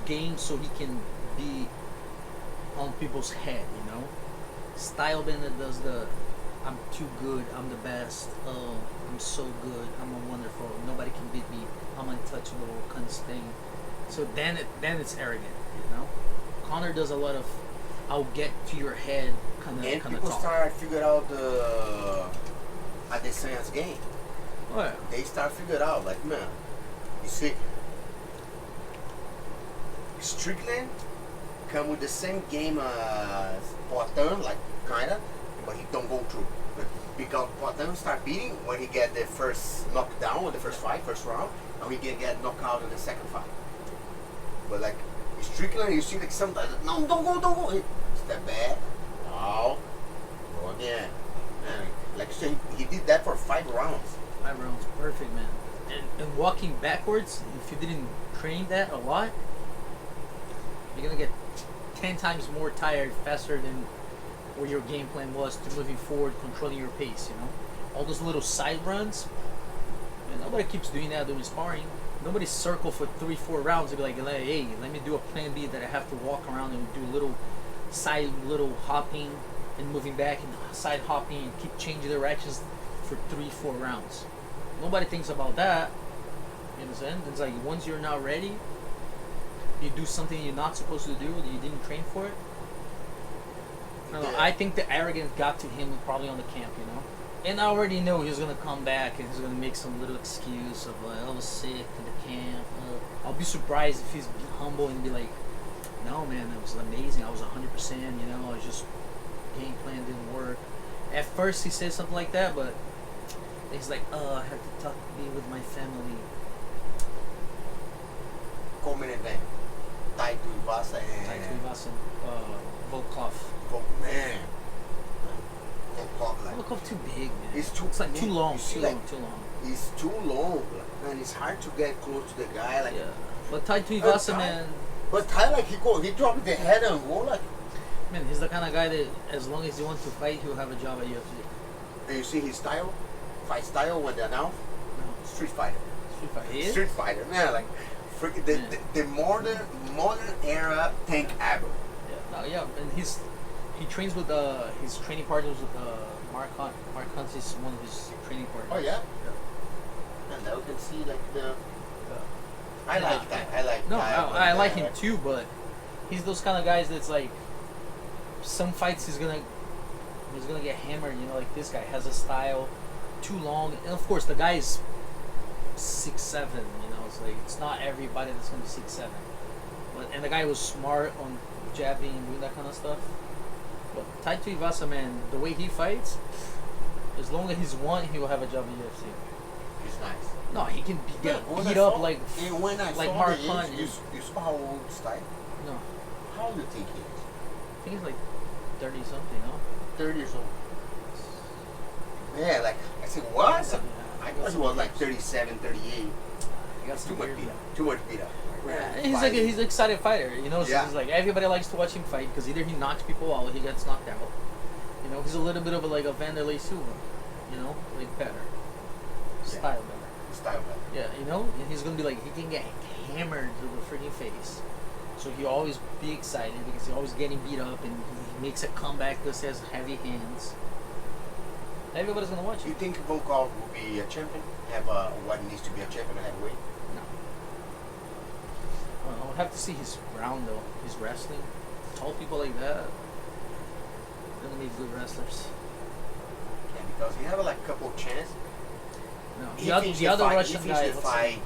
B: game so he can be on people's head, you know. Stylebender does the I'm too good, I'm the best, oh I'm so good, I'm a wonderful, nobody can beat me, I'm untouchable kind of thing. So then it's arrogant, you know. Conor does a lot of I'll get to your head kind of talk. And
A: people start figure out the Adesanya's game.
B: Oh, yeah.
A: They start figure out like, man, you see, Strickland come with the same game as Poirier, like kinda, but he don't go through. But because Poirier start beating when he get the first knockdown in the first fight, first round, and he can get knocked out in the second fight. But like Strickland, you see like sometimes, no, don't go. Step back, now, go again. And like so he did that for 5 rounds.
B: 5 rounds, perfect, man. And walking backwards, if you didn't train that a lot, you're gonna get 10 times more tired faster than where your game plan was to moving forward, controlling your pace, you know? All those little side runs, and nobody keeps doing that doing sparring. Nobody circle for 3-4 rounds and be like, hey, let me do a plan B that I have to walk around and do little hopping and moving back and side hopping and keep changing directions for 3-4 rounds. Nobody thinks about that. You understand? It's like once you're not ready, you do something you're not supposed to do, that you didn't train for it. I think the arrogance got to him probably on the camp, you know. And I already know he was gonna come back and he's gonna make some little excuse of like, I was sick in the camp. I'll be surprised if he's humble and be like, no man, it was amazing. I was 100%. You know, I was just game plan didn't work. At first he said something like that, but he's like, I had to talk with my family.
A: Co-main event. Tai Tuivasa and
B: Volkov.
A: Man.
B: Volkov too big, man.
A: It's
B: like too long.
A: Too long. It's too long, and it's hard to get close to the guy. Like,
B: yeah. But Tai Tuivasa, man.
A: But Tai, like he dropped the head and go like.
B: Man, he's the kind of guy that as long as he wants to fight, he'll have a job at UFC.
A: And you see his style, fight style when they're now, street fighter. Street fighter, man. Like, freaking the modern era Tank Abbott.
B: Yeah, and he trains with his training partners with Mark Hunt. Mark Hunt is one of his training partners.
A: Oh yeah. And now you can see like the. I like that.
B: I like him too, but he's those kind of guys that's like, some fights he's gonna get hammered. You know, like this guy has a style too long, and of course the guy is 6'7". You know, it's like it's not everybody that's gonna be 6'7". But and the guy was smart on jabbing and doing that kind of stuff. But Tai Tuivasa, man, the way he fights, as long as he's won, he will have a job in UFC.
A: He's nice.
B: No, he can get beat up like Mark Hunt.
A: You saw how old style?
B: No.
A: How old do you think he is?
B: I think he's like 30 something, no?
A: 30 years old. Yeah, like I said, what? I thought he was like 37, 38.
B: He got
A: Too much beat up. Too much beat up.
B: Yeah, he's an excited fighter, you know. So
A: yeah.
B: He's like everybody likes to watch him fight because either he knocks people out, or he gets knocked out. You know, he's a little bit of like a Vanderlei Silva, you know, like better, style better.
A: Style better.
B: Yeah, you know, and he's gonna be like he can get hammered to the freaking face, so he always be excited because he's always getting beat up and he makes a comeback because he has heavy hands. Everybody's gonna watch
A: Do you
B: him.
A: think Volkov will be a champion? Have what needs to be a champion heavyweight?
B: No. Well, I would have to see his ground though, his wrestling. Tall people like that, they're gonna be good wrestlers.
A: Yeah, because he have like a couple of chances.
B: No,
A: He
B: the other Russian
A: he
B: guy.
A: finished the fight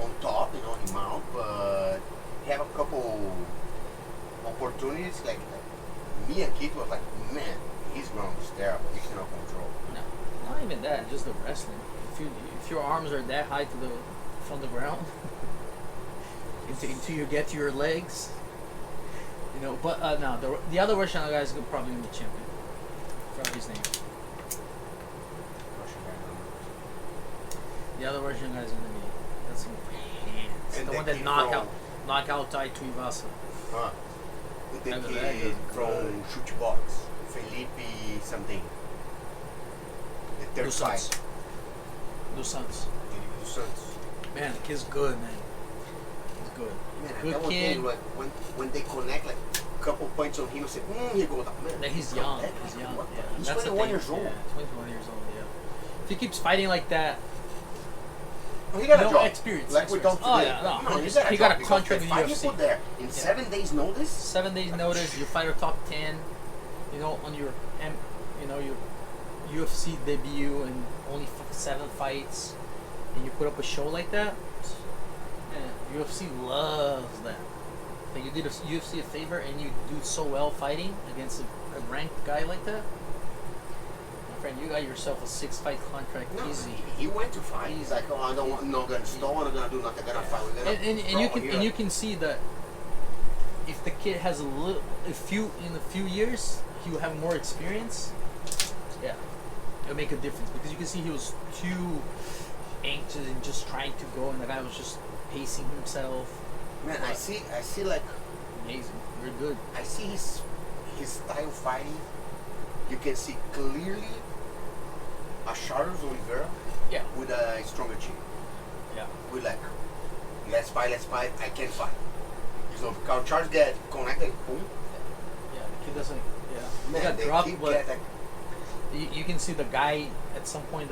A: on top, you know, him out, but he have a couple opportunities. Like me and Keith was like, man, his ground is terrible. He cannot control.
B: No, not even that. Just the wrestling. If your arms are that high to from the ground, until you get to your legs, you know. But no, the other Russian guy is probably gonna be champion. Forgot his name. The other Russian guy is gonna be that's some hands.
A: And
B: the one that knock out Tai Tuivasa.
A: Huh. The
B: That
A: kid
B: is
A: from
B: good.
A: Chute Box, Felipe something. The third fight.
B: Dos Santos.
A: Felipe dos Santos.
B: Man, the kid's good, man. He's good.
A: Man,
B: Good
A: that one
B: kid.
A: thing, like, when they connect like a couple points on him, I said, he goes down. Man,
B: And he's
A: come
B: young.
A: back.
B: He's young.
A: What the-
B: Yeah.
A: He's
B: That's the
A: 21
B: thing.
A: years old.
B: Yeah, 21 years old. Yeah. If he keeps fighting like that,
A: Oh, he got a
B: no
A: job.
B: experience.
A: Like we don't
B: Oh
A: today.
B: yeah, no.
A: he
B: He got a
A: because
B: contract
A: the
B: with
A: fight he
B: UFC.
A: put there in 7 days notice.
B: 7 days notice. You fight your top 10. You know, on your your UFC debut and only 7 fights, and you put up a show like that. Man, UFC loves that. Like you did a UFC a favor and you do so well fighting against a ranked guy like that. My friend, you got yourself a 6-fight contract
A: No,
B: easy.
A: he went to fight. He's like, oh, I'm not gonna stall. I'm not gonna do nothing. I'm gonna fight. We're gonna
B: And you can see that if the kid has in a few years he will have more experience. Yeah, it'll make a difference because you can see he was too anxious and just trying to go, and the guy was just pacing himself.
A: Man, I see like
B: Amazing, very good.
A: I see his style fighting. You can see clearly a Charles Oliveira
B: Yeah,
A: with a stronger chin.
B: yeah.
A: With like, let's fight. I can fight. So Carl Charles get connected, boom.
B: Yeah, the kid doesn't. Yeah, he
A: Man,
B: got
A: the
B: dropped,
A: kid
B: but
A: get like,
B: you can see the guy at some point.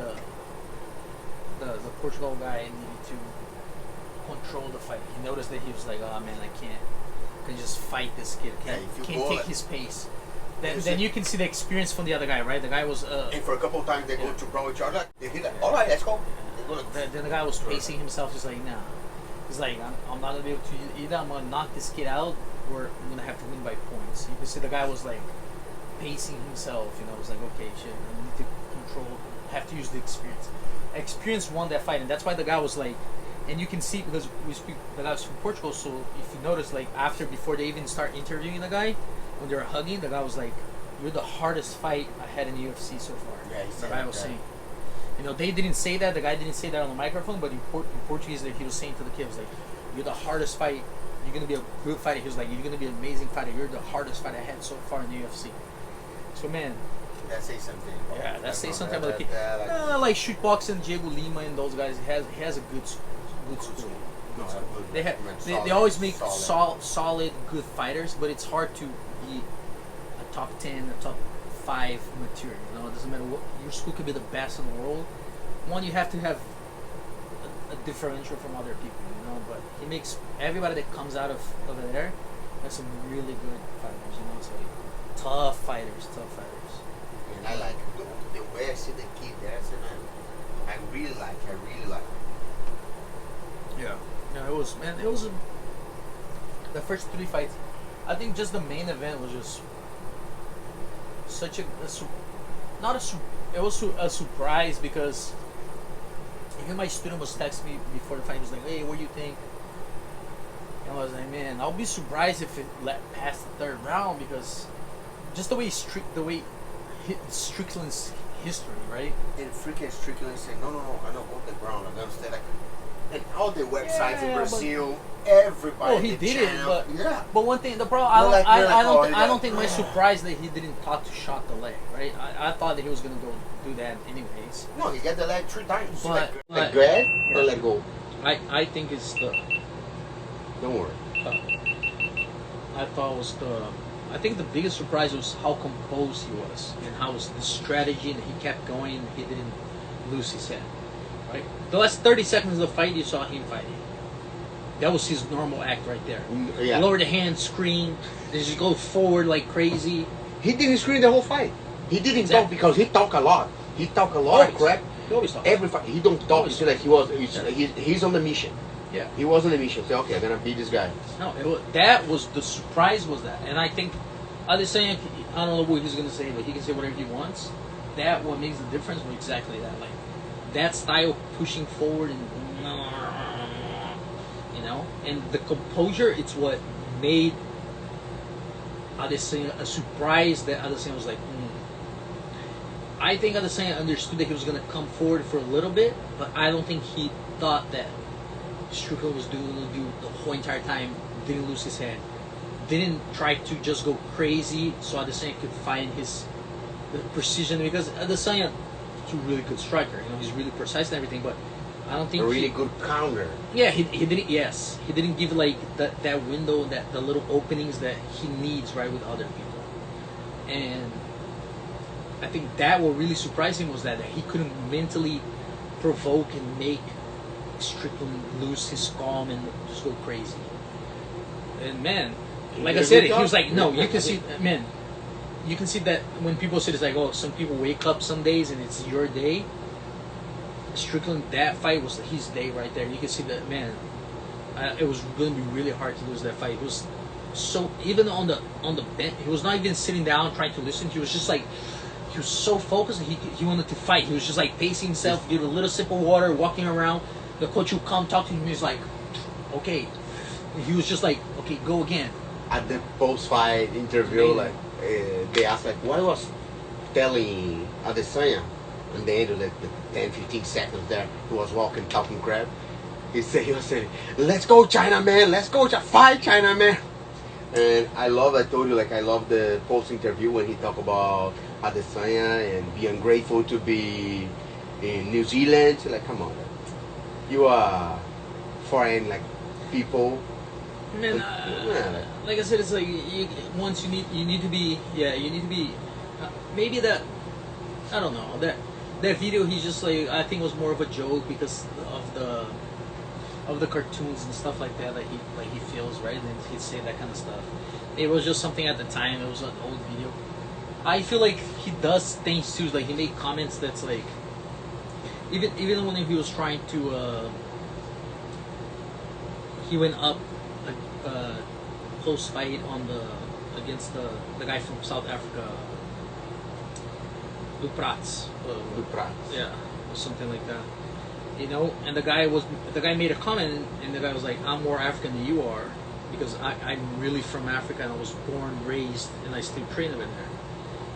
B: The Portugal guy needed to control the fight. He noticed that he was like, oh man, I can't just fight this kid.
A: Yeah, if you
B: Can't
A: go
B: take
A: like-
B: his pace. Then you can see the experience from the other guy, right? The guy was.
A: and for a couple of times they go
B: Yeah.
A: to brawl each other. They hit like, all right, let's go. They go like,
B: Then the guy was pacing himself, just like, nah. He's like, I'm not gonna be able to. Either I'm gonna knock this kid out, or I'm gonna have to win by points. You can see the guy was like pacing himself. You know, it was like, okay, shit, I need to control. Have to use the experience. Experience won that fight, and that's why the guy was like. And you can see because the guy's from Portugal, so if you notice, like before they even start interviewing the guy, when they were hugging, the guy was like, "You're the hardest fight I had in UFC so far."
A: Yeah, he
B: the
A: said
B: guy
A: that,
B: was
A: yeah.
B: saying. You know, they didn't say that. The guy didn't say that on the microphone, but in Portuguese, he was saying to the kid, was like, "You're the hardest fight. You're gonna be a good fighter." He was like, "You're gonna be an amazing fighter. You're the hardest fight I had so far in the UFC." So man,
A: that say something.
B: yeah, that says something about the
A: that,
B: kid.
A: like,
B: Like shoot boxing, Diego Lima, and those guys. He has a good school.
A: no,
B: They
A: man,
B: they always make
A: solid.
B: solid, good fighters, but it's hard to be a top 10, a top 5 material. You know, it doesn't matter what your school could be the best in the world. One, you have to have a differential from other people. You know, but he makes everybody that comes out of over there That's some really good fighters, you know. It's like tough fighters.
A: And I like the way I see the kid there. I really like.
B: Yeah. Yeah, it was, man. It was the first 3 fights. I think just the main event was just such it was a surprise, because even my student was texting me before the fight. He was like, "Hey, what do you think?" And I was like, "Man, I'll be surprised if it let past the 3rd round, because just the way Strickland's history, right?"
A: And freaking Strickland said, no, I don't go to the ground. I'm gonna stay like." And all the websites in Brazil, everybody.
B: Oh, he did it, but
A: yeah.
B: But one thing, the problem, I don't think my surprise that he didn't talk to shot the leg, right? I thought that he was gonna go do that anyways.
A: No, he got the leg 3 times.
B: But
A: like grab or let go.
B: I think it's the.
A: Don't worry.
B: I thought it was the. I think the biggest surprise was how composed he was, and how was the strategy, and he kept going. He didn't lose his head. Right? The last 30 seconds of the fight, you saw him fighting. That was his normal act right there.
A: Yeah.
B: Lower the hand, scream, then just go forward like crazy.
A: He didn't scream the whole fight. He didn't talk because he talk a lot. He talk a lot of crap.
B: He always talk.
A: Every fight, he don't talk. It's like he's on the mission.
B: Yeah.
A: He was on the mission. So okay, I'm gonna beat this guy.
B: No, that was the surprise, was that. And I think Adesanya, I don't know what he's gonna say, but he can say whatever he wants. That what makes the difference was exactly that. Like that style pushing forward and and the composure, it's what made Adesanya a surprise. That Adesanya was like, I think Adesanya understood that he was going to come forward for a little bit, but I don't think he thought that Strickland was doing the whole entire time. Didn't lose his head, didn't try to just go crazy so Adesanya could find the precision, because Adesanya is a really good striker. He's really precise and everything, but I don't think
A: a really good counter.
B: Yeah, he didn't. Yes, he didn't give like that window, the little openings that he needs, right, with other people. And I think that what really surprised him was that he couldn't mentally provoke and make Strickland lose his calm and just go crazy. And man, like I said, he was like, no, you can see, man, you can see that when people say it's like, oh, some people wake up some days and it's your day. Strickland, that fight was his day right there. You can see that, man. It was going to be really hard to lose that fight. It was so, even on the bench, he was not even sitting down trying to listen. He was just like, he was so focused. He wanted to fight. He was just like pacing himself, get a little sip of water, walking around. The coach would come talk to him. He was like, okay. He was just like, okay, go again.
A: At the post-fight interview, like they asked like, what was telling Adesanya? And the end of the 10-15 seconds there, he was walking, talking crap. He was saying, let's go China, man, let's go fight China, man. And I told you, like, I love the post-interview when he talked about Adesanya and being grateful to be in New Zealand. So, like, come on, you are foreign, like, people.
B: Man, like I said, it's like, once you need to be, maybe that, I don't know, that video, he's just like, I think it was more of a joke because of the cartoons and stuff like that he feels, right, and he'd say that kind of stuff. It was just something at the time. It was an old video. I feel like he does things too, like he made comments that's like, even when he was trying to he went up a close fight against the guy from South Africa, Duprats. Yeah, or something like that. And the guy made a comment, and the guy was like, I'm more African than you are, because I'm really from Africa, and I was born, raised, and I still train over there.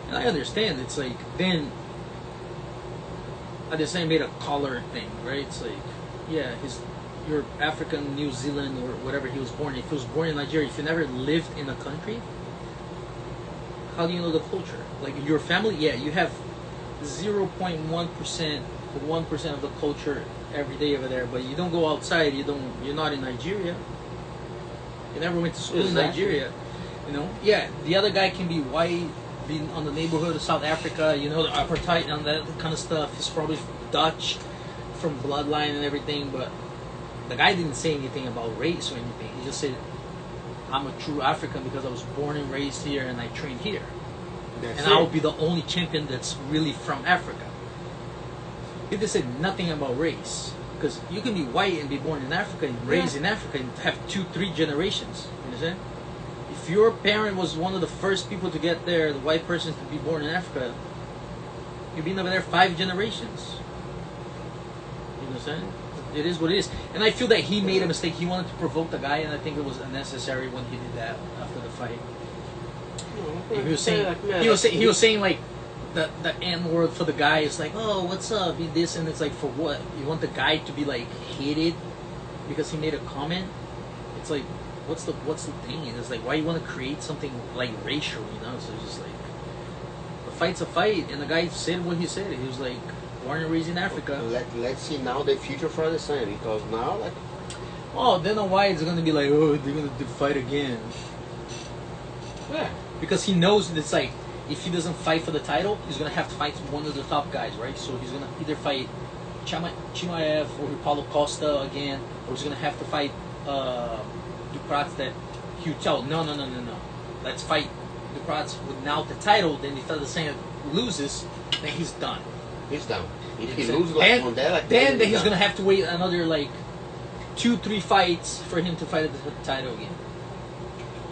B: And I understand, it's like, then Adesanya made a collar thing, right? It's like, yeah, you're African, New Zealand, or whatever he was born. If he was born in Nigeria, if you never lived in a country, how do you know the culture? Like, your family, yeah, you have 0.1%, 1% of the culture every day over there, but you don't go outside. You're not in Nigeria. You never went to school in Nigeria. Yeah, the other guy can be white, being on the neighborhood of South Africa, the apartheid and that kind of stuff. He's probably Dutch from bloodline and everything, but the guy didn't say anything about race or anything. He just said I'm a true African because I was born and raised here and I trained here.
A: That's
B: And I will be the only champion that's really from Africa. It just said nothing about race. Because you can be white and be born in Africa and raised in Africa and have 2-3 generations. You understand? If your parent was one of the first people to get there, the white person to be born in Africa, you've been over there 5 generations. You understand? It is what it is. And I feel that he made a mistake. He wanted to provoke the guy, and I think it was unnecessary when he did that after the fight. He was saying like the N word for the guy. It's like, oh, what's up? Be this, and it's like, for what? You want the guy to be like hated because he made a comment? It's like, what's the thing? And it's like, why you want to create something like racial? You know? So it's just like, the fight's a fight, and the guy said what he said. He was like, born and raised in Africa.
A: Let's see now the future for Adesanya, because now like.
B: Oh, then why it's gonna be like, oh, they're gonna fight again?
A: Yeah. Because
B: he knows that it's like, if he doesn't fight for the title, he's gonna have to fight one of the top guys, right? So he's gonna either fight Chimaev or Paulo Costa again, or he's gonna have to fight Duprats that he would tell, no. Let's fight Duprats without the title. Then if Adesanya loses, then he's done.
A: He's done. If he loses like one day, like
B: then he's gonna have to wait another like 2-3 fights for him to fight the title again.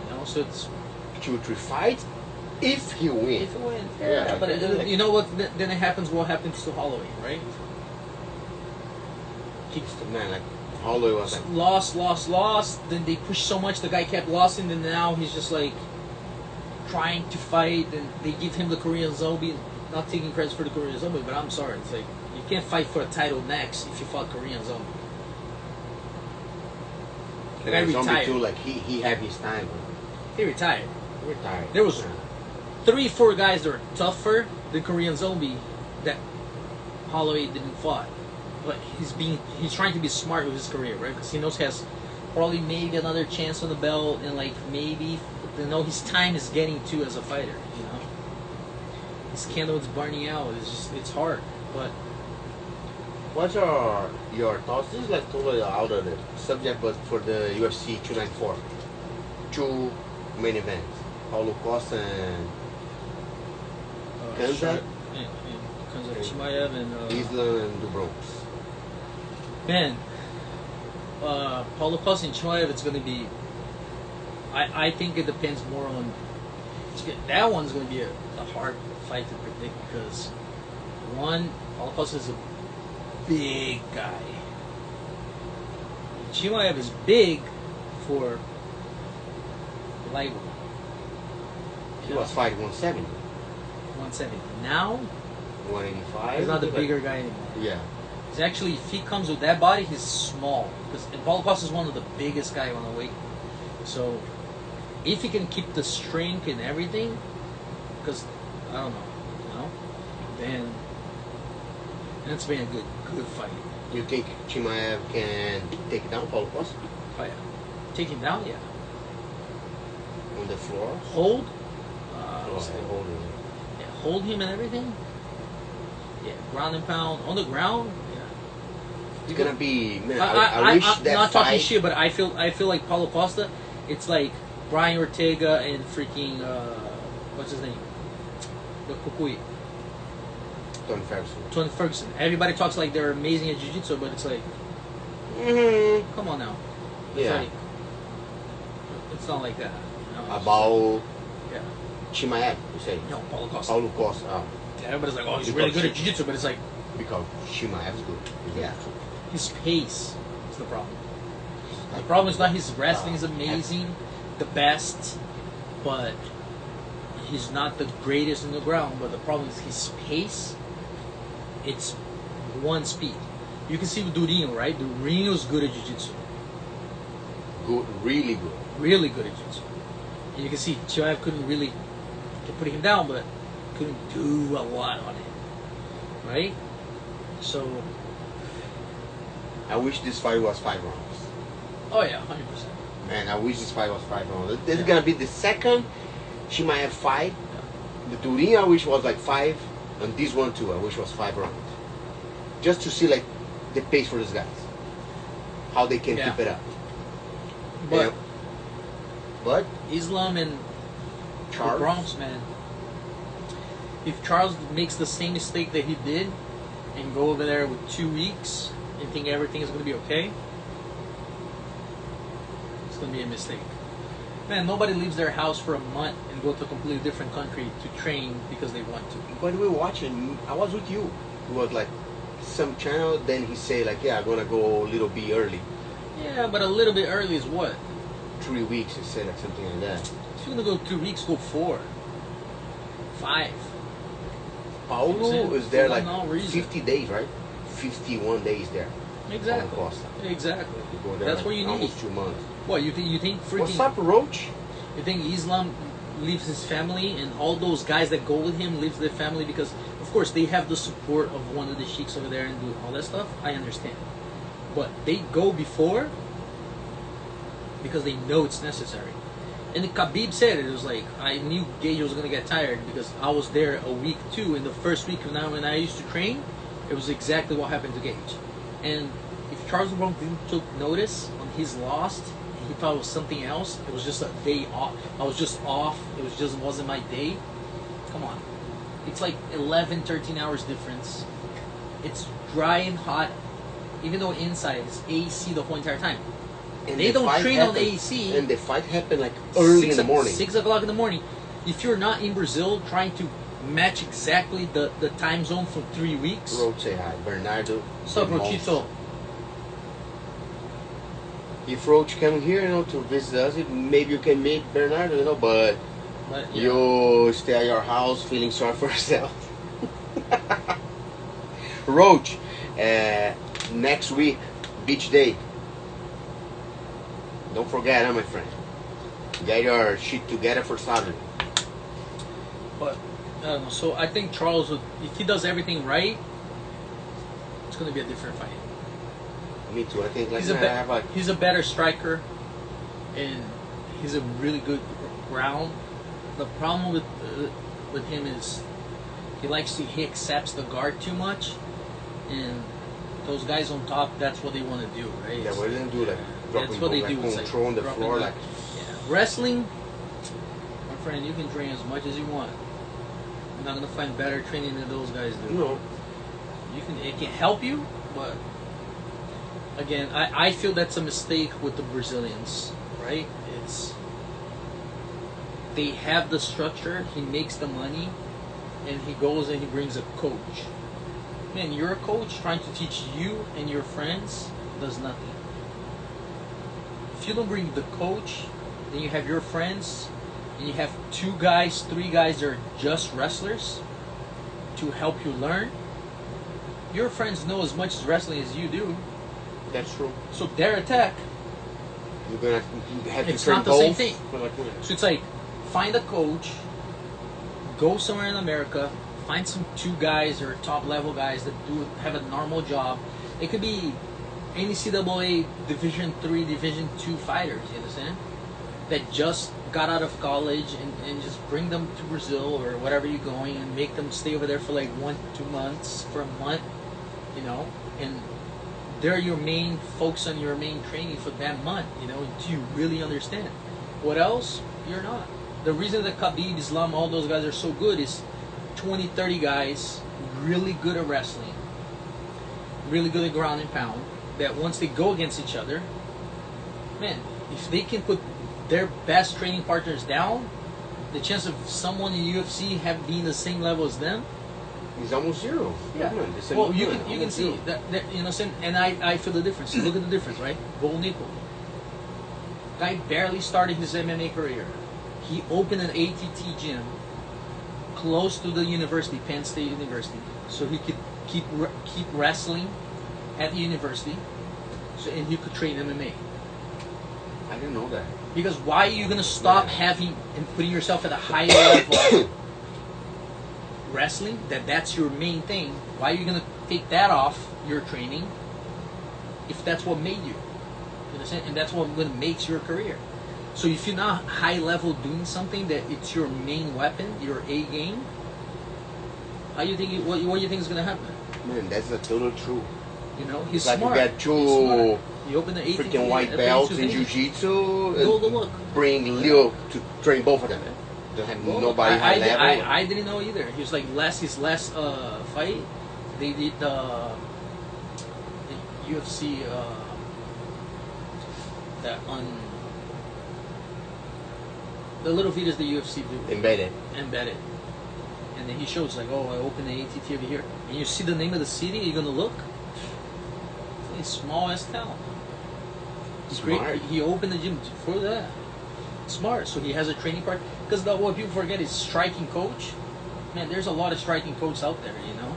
B: You know, so it's
A: 2-3 fights. If he wins.
B: If he wins, yeah. But you know what? Then it happens. What happens to Holloway, right?
A: Man, like Holloway was like
B: lost. Then they pushed so much, the guy kept losing. Then now he's just like trying to fight, and they give him the Korean Zombie. Not taking credit for the Korean Zombie, but I'm sorry. It's like, you can't fight for a title next if you fought Korean Zombie. The guy retired.
A: Too, like he had his time.
B: He retired.
A: Retired.
B: There was 3-4 guys that were tougher than Korean Zombie that Holloway didn't fight. But he's trying to be smart with his career, right? Because he knows he has probably maybe another chance on the belt, and like maybe, you know, his time is getting to as a fighter. You know, his candle is burning out. It's hard, but.
A: What are your thoughts? This is like totally out of the subject, but for the UFC 294, 2 main events, Paulo Costa and Khamzat,
B: Chimaev and
A: Islam and Dubrovs.
B: Man, Paulo Costa and Chimaev, it's going to be. I think it depends more on. That one's going to be a hard fight to predict because, one, Paulo Costa is a big guy. Chimaev is big for lightweight.
A: He was fighting 170.
B: 170. Now,
A: 185.
B: he's not the bigger guy anymore.
A: Yeah.
B: He's actually, if he comes with that body, he's small. And Paulo Costa is one of the biggest guys on the weight. So, if he can keep the strength and everything, because, I don't know, you know, then it's been a good fight.
A: You think Chimaev can take down Paulo Costa?
B: Oh yeah. Take him down, yeah.
A: On the floor?
B: Hold?
A: Hold him.
B: Yeah, hold him and everything? Yeah, ground and pound. On the ground? Yeah.
A: It's gonna be, man,
B: I
A: wish
B: I'm
A: that
B: not
A: fight...
B: talking shit, but I feel like Paulo Costa, it's like Brian Ortega and freaking, what's his name? The Kukui. Tony Ferguson. Everybody talks like they're amazing at jiu-jitsu, but it's like, come on now. It's like, it's not like that. You know,
A: about
B: yeah.
A: Chimaev, you say?
B: No, Paulo Costa.
A: Paulo Costa.
B: Yeah, everybody's like, oh, he's really good at jiu-jitsu, but it's like,
A: because Chimaev's good.
B: Yeah. His pace is the problem. The problem is not his wrestling is amazing, the best, but he's not the greatest in the ground. But the problem is his pace. It's one speed. You can see with Durinho, right? Durinho's good at jiu-jitsu.
A: Good, really good.
B: Really good at jiu-jitsu. And you can see Chimaev couldn't really put him down, but couldn't do a lot on him. Right? So...
A: I wish this fight was 5 rounds.
B: Oh yeah, 100%.
A: Man, I wish this fight was 5 rounds. This is gonna be the second Chimaev fight. The Durinho I wish was like 5. And this one too, I wish was 5 rounds. Just to see like the pace for these guys. How they can keep it up.
B: But
A: But
B: Islam and
A: Charles?
B: the Bronx, man. If Charles makes the same mistake that he did and go over there with 2 weeks and think everything is going to be okay, it's going to be a mistake. Man, nobody leaves their house for a month and go to a completely different country to train because they want to.
A: But we watching, I was with you. It was like some channel, then he say like, yeah, I'm gonna go a little bit early.
B: Yeah, but a little bit early is what?
A: 3 weeks, he said, like something like that.
B: If you're going to go 3 weeks, go 4, 5.
A: Paulo is there like
B: no
A: 50 days, right? 51 days there.
B: Exactly.
A: On Costa.
B: Exactly.
A: You go there
B: That's
A: like
B: what you need.
A: almost 2 months.
B: What, you think freaking...
A: What's up, Roach?
B: You think Islam leaves his family and all those guys that go with him leaves their family because, of course, they have the support of one of the sheiks over there and do all that stuff? I understand. But they go before because they know it's necessary. And the Khabib said it was like, I knew Gage was going to get tired because I was there a week too. In the first week when I used to train, it was exactly what happened to Gage. And if Charles Bronx didn't took notice on his loss, he thought it was something else, it was just a day off. I was just off. Wasn't my day. Come on. It's like 11, 13 hours difference. It's dry and hot, even though inside it's AC the whole entire time. And they don't train on AC.
A: And the fight happened like early in the morning.
B: 6 o'clock in the morning. If you're not in Brazil trying to match exactly the time zone for 3 weeks.
A: Roach, say hi. Bernardo.
B: What's up, Rochito?
A: If Roach come here, to visit us, maybe you can meet Bernardo, but yeah. You stay at your house feeling sorry for yourself. Roach, next week, beach day. Don't forget, my friend. Get your shit together for Saturday.
B: But, I don't know. So I think Charles, if he does everything right, it's going to be a different fight.
A: Me too. I think
B: he's a better striker, and he's a really good ground. The problem with him is he accepts the guard too much, and those guys on top, that's what they want to do, right?
A: Yeah, what they do, like
B: that's what they do.
A: Control on the floor, like
B: wrestling. My friend, you can train as much as you want. You're not gonna find better training than those guys do.
A: No.
B: It can help you, but again, I feel that's a mistake with the Brazilians, right? They have the structure, he makes the money, and he goes and he brings a coach. Man, you're a coach trying to teach you and your friends does nothing. If you don't bring the coach, then you have your friends, and you have 2 guys, 3 guys that are just wrestlers to help you learn. Your friends know as much as wrestling as you do.
A: That's true.
B: So their attack,
A: you're gonna have to
B: it's not the same thing.
A: Like,
B: so it's like, find a coach, go somewhere in America, find some 2 guys or top level guys that have a normal job. It could be NCAA Division 3, Division 2 fighters, you understand? That just got out of college and just bring them to Brazil or wherever you're going and make them stay over there for like 1-2 months, for a month, and they're your main focus on your main training for that month, until you really understand. What else? You're not. The reason that Khabib, Islam, all those guys are so good is 20, 30 guys really good at wrestling, really good at ground and pound, that once they go against each other, man, if they can put their best training partners down, the chance of someone in UFC being the same level as them
A: is almost zero.
B: Yeah. Well, you can see that, and I feel the difference. Look at the difference, right? Gold nickel. Guy barely started his MMA career. He opened an ATT gym close to the university, Penn State University, so he could keep wrestling at the university, and he could train MMA.
A: I didn't know that.
B: Because why are you going to stop having and putting yourself at a high level wrestling? That's your main thing. Why are you going to take that off your training if that's what made you? You understand? And that's what makes your career. So if you're not high level doing something that it's your main weapon, your A game, how you think what do you think is going to happen?
A: Man, that's the total truth.
B: He's
A: like
B: smart.
A: You got 2
B: He opened the 18th
A: freaking white belts in jiu-jitsu.
B: Go look.
A: Bring Leo to train both of them. Don't have nobody high level.
B: I didn't know either. He was like his last fight. They did the UFC that on the little videos the UFC do.
A: Embedded.
B: And then he shows like, oh, I opened the ATT over here. And you see the name of the city, you're gonna look. It's a small ass town.
A: Smart.
B: He opened the gym for that. Smart. So he has a training part. Because what people forget is striking coach. Man, there's a lot of striking coaches out there, you know.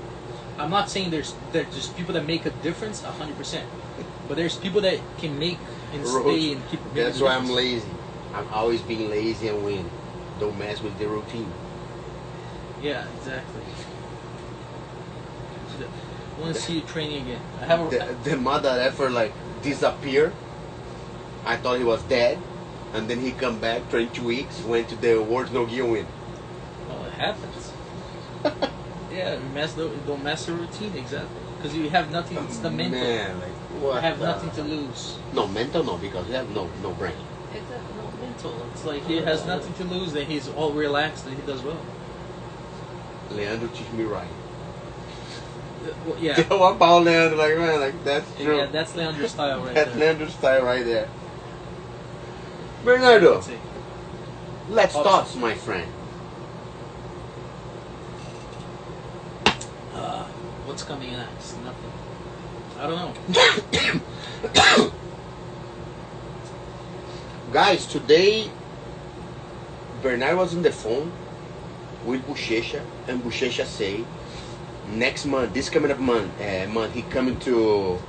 B: I'm not saying there's just people that make a difference 100%. But there's people that can make and stay and keep making.
A: That's why I'm lazy. I'm always being lazy and win. Don't mess with the routine.
B: Yeah, exactly. I want to see you training again. I have
A: the mother effort like disappeared. I thought he was dead, and then he come back, trained 2 weeks, went to the World No Gi win.
B: Well, it happens. Yeah, don't mess the routine exactly because you have nothing. It's the mental.
A: Man, like what?
B: I have nothing to lose.
A: No mental, no, because you have no brain.
B: Exactly, no mental. It's like he has nothing to lose. Then he's all relaxed and he does well.
A: Leandro teach me right.
B: Well, yeah.
A: What about Leandro? Like man, like that's true.
B: Yeah, that's Leandro's style right
A: That's
B: there.
A: Leandro's style right there. Bernardo, let's thoughts, my friend.
B: What's coming next? Nothing. I don't know.
A: Guys, today Bernardo was on the phone with Bochecha, and Bochecha say next month, this coming up month, he coming to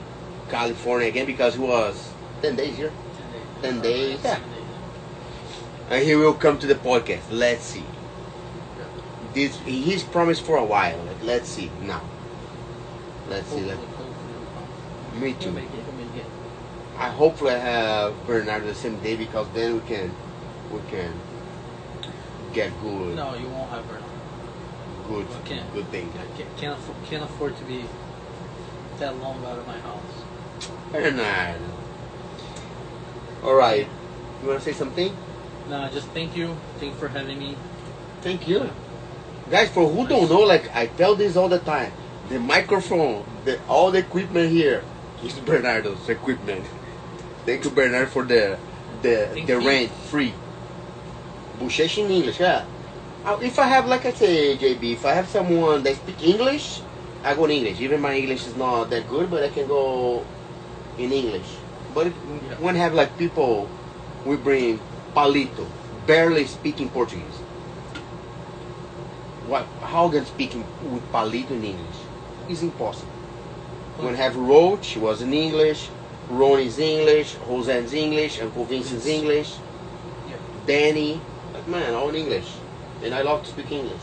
A: California again because he was 10 days here. 10 days. Yeah. And he will come to the podcast. Let's see. He's promised for a while. Like, let's see now. Let's see. Me too. I hopefully have Bernardo the same day because then we can get good.
B: No, you won't have Bernardo.
A: Good thing.
B: Can't afford to be that long out of my house.
A: Bernardo. All right. You want to say something?
B: No, just thank you. Thank you for having me.
A: Thank you. Guys, for who don't know, like I tell this all the time, the microphone, all the equipment here is Bernardo's equipment. Thank you, Bernardo, for the rent free. Bochecha in English, yeah. If I have, like I say, JB, if I have someone that speak English, I go in English. Even my English is not that good, but I can go in English. But when I have like people, we bring Palito, barely speaking Portuguese. How can speaking with Palito in English? It's impossible. When I have Roach, was in English, Ron is English, Roseanne's English, Uncle Vincent's English, Danny, like man, all in English. And I love to speak English.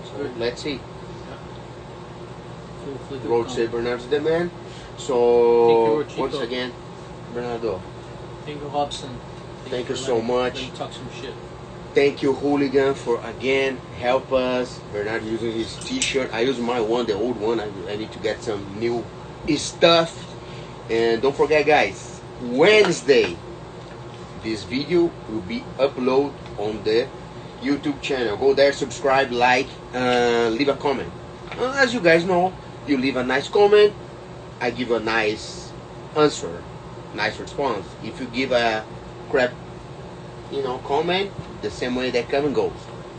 A: So let's see. Roach said Bernardo's the man. So once again, Bernardo.
B: Thank you, Robson.
A: Thank you so much.
B: Talk some shit.
A: Thank you, Hooligan, for again help us. Bernardo using his T-shirt. I use my one, the old one. I need to get some new stuff. And don't forget, guys, Wednesday, this video will be uploaded on the YouTube channel. Go there, subscribe, like, leave a comment. As you guys know, you leave a nice comment, I give a nice answer, nice response. If you give a crap, comment, the same way that come and goes.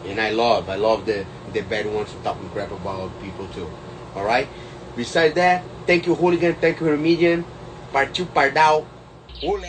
A: And I love the bad ones talking crap about people too. Alright? Besides that, thank you, Hooligan, thank you, Remedian. Partiu, Pardal. Ohhh!